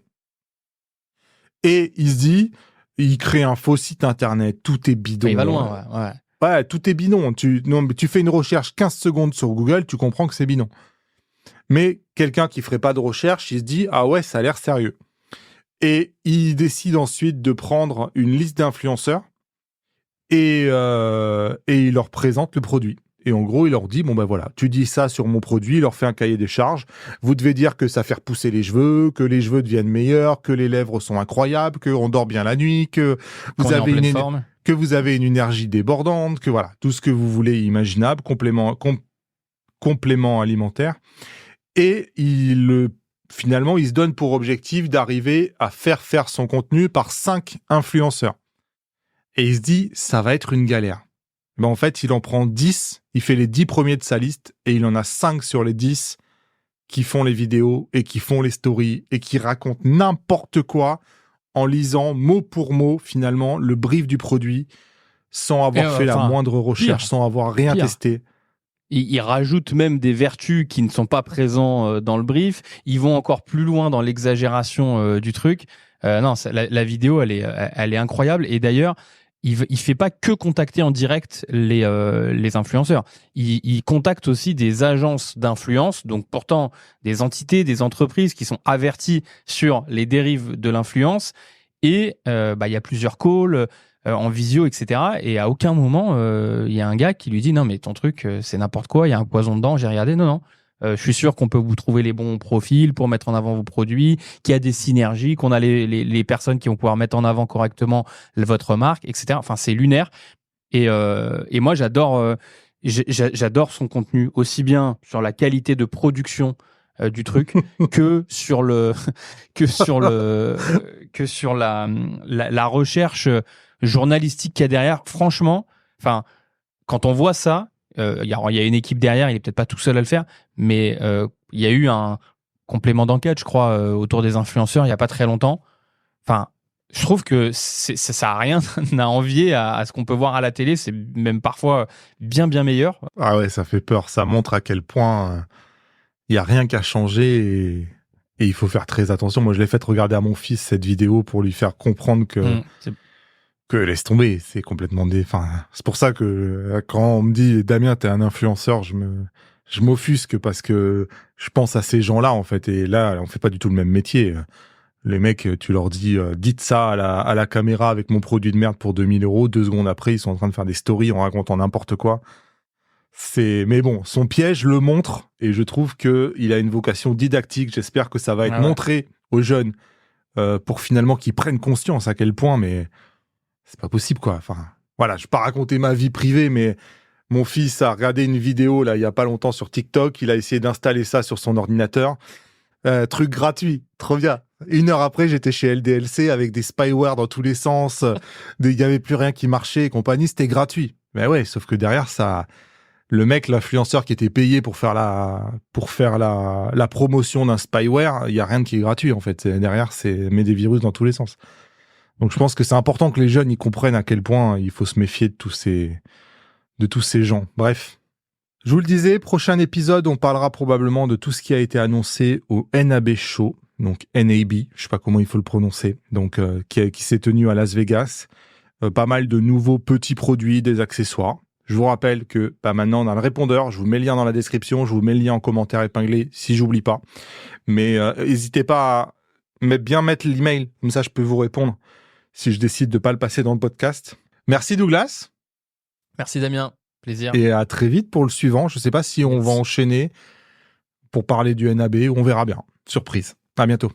[SPEAKER 1] Et il se dit, il crée un faux site internet, tout est bidon.
[SPEAKER 2] Il va loin, ouais.
[SPEAKER 1] Ouais, tout est bidon. Tu fais une recherche 15 secondes sur Google, tu comprends que c'est bidon. Mais quelqu'un qui ferait pas de recherche, il se dit, ah ouais, ça a l'air sérieux. Et il décide ensuite de prendre une liste d'influenceurs et il leur présente le produit. Et en gros, il leur dit, voilà, tu dis ça sur mon produit, il leur fait un cahier des charges. Vous devez dire que ça fait repousser les cheveux, que les cheveux deviennent meilleurs, que les lèvres sont incroyables, qu'on dort bien la nuit, que vous avez une énergie débordante, que voilà, tout ce que vous voulez imaginable, complément alimentaire. Et finalement, il se donne pour objectif d'arriver à faire son contenu par 5 influenceurs. Et il se dit, ça va être une galère. En fait, il en prend 10, il fait les 10 premiers de sa liste, et il en a 5 sur les 10 qui font les vidéos, et qui font les stories, et qui racontent n'importe quoi, en lisant mot pour mot, finalement, le brief du produit, sans avoir fait la moindre recherche, sans avoir rien testé.
[SPEAKER 2] Ils rajoutent même des vertus qui ne sont pas présentes dans le brief. Ils vont encore plus loin dans l'exagération du truc. Non, la vidéo, elle est incroyable. Et d'ailleurs, il fait pas que contacter en direct les influenceurs. Il contacte aussi des agences d'influence, donc pourtant des entités, des entreprises qui sont averties sur les dérives de l'influence. Et il y a plusieurs calls en visio, etc. Et à aucun moment, il y a un gars qui lui dit « Non, mais ton truc, c'est n'importe quoi, il y a un poison dedans, j'ai regardé. » Non. Je suis sûr qu'on peut vous trouver les bons profils pour mettre en avant vos produits, qu'il y a des synergies, qu'on a les personnes qui vont pouvoir mettre en avant correctement votre marque, etc. Enfin, c'est lunaire. Et moi, j'adore son contenu, aussi bien sur la qualité de production du truc que sur la recherche journalistique qu'il y a derrière. Franchement, enfin, quand on voit ça, il y a une équipe derrière, il est peut-être pas tout seul à le faire, mais il y a eu un complément d'enquête, je crois, autour des influenceurs il y a pas très longtemps. Enfin, je trouve que ça a rien à envier à ce qu'on peut voir à la télé. C'est même parfois bien meilleur.
[SPEAKER 1] Ah ouais, ça fait peur. Ça montre à quel point il y a rien qu'à changer et il faut faire très attention. Moi, je l'ai fait regarder à mon fils cette vidéo pour lui faire comprendre que laisse tomber, c'est complètement c'est pour ça que quand on me dit Damien, t'es un influenceur, je m'offusque parce que je pense à ces gens-là en fait. Et là, on fait pas du tout le même métier. Les mecs, tu leur dis dites ça à la caméra avec mon produit de merde pour 2000 €. 2 secondes après, ils sont en train de faire des stories en racontant n'importe quoi. Mais bon, son piège le montre et je trouve que il a une vocation didactique. J'espère que ça va être montré aux jeunes pour finalement qu'ils prennent conscience à quel point, mais c'est pas possible quoi. Enfin, voilà, je vais pas raconter ma vie privée, mais mon fils a regardé une vidéo là il y a pas longtemps sur TikTok. Il a essayé d'installer ça sur son ordinateur. Truc gratuit, trop bien. 1 heure après, j'étais chez LDLC avec des spyware dans tous les sens. Il y avait plus rien qui marchait et compagnie. C'était gratuit. Mais ouais, sauf que derrière ça. Le mec, l'influenceur qui était payé pour faire la promotion d'un spyware, il y a rien qui est gratuit en fait. Derrière, c'est met des virus dans tous les sens. Donc je pense que c'est important que les jeunes y comprennent à quel point il faut se méfier de tous ces gens. Bref, je vous le disais, prochain épisode, on parlera probablement de tout ce qui a été annoncé au NAB Show, donc NAB, je sais pas comment il faut le prononcer, donc qui s'est tenu à Las Vegas. Pas mal de nouveaux petits produits, des accessoires. Je vous rappelle que maintenant on a le répondeur, je vous mets le lien dans la description, je vous mets le lien en commentaire épinglé si j'oublie pas. Mais n'hésitez pas à bien mettre l'email, comme ça je peux vous répondre si je décide de pas le passer dans le podcast. Merci Douglas.
[SPEAKER 2] Merci Damien, plaisir.
[SPEAKER 1] Et à très vite pour le suivant. Je sais pas si on va enchaîner pour parler du NAB ou on verra bien. Surprise. À bientôt.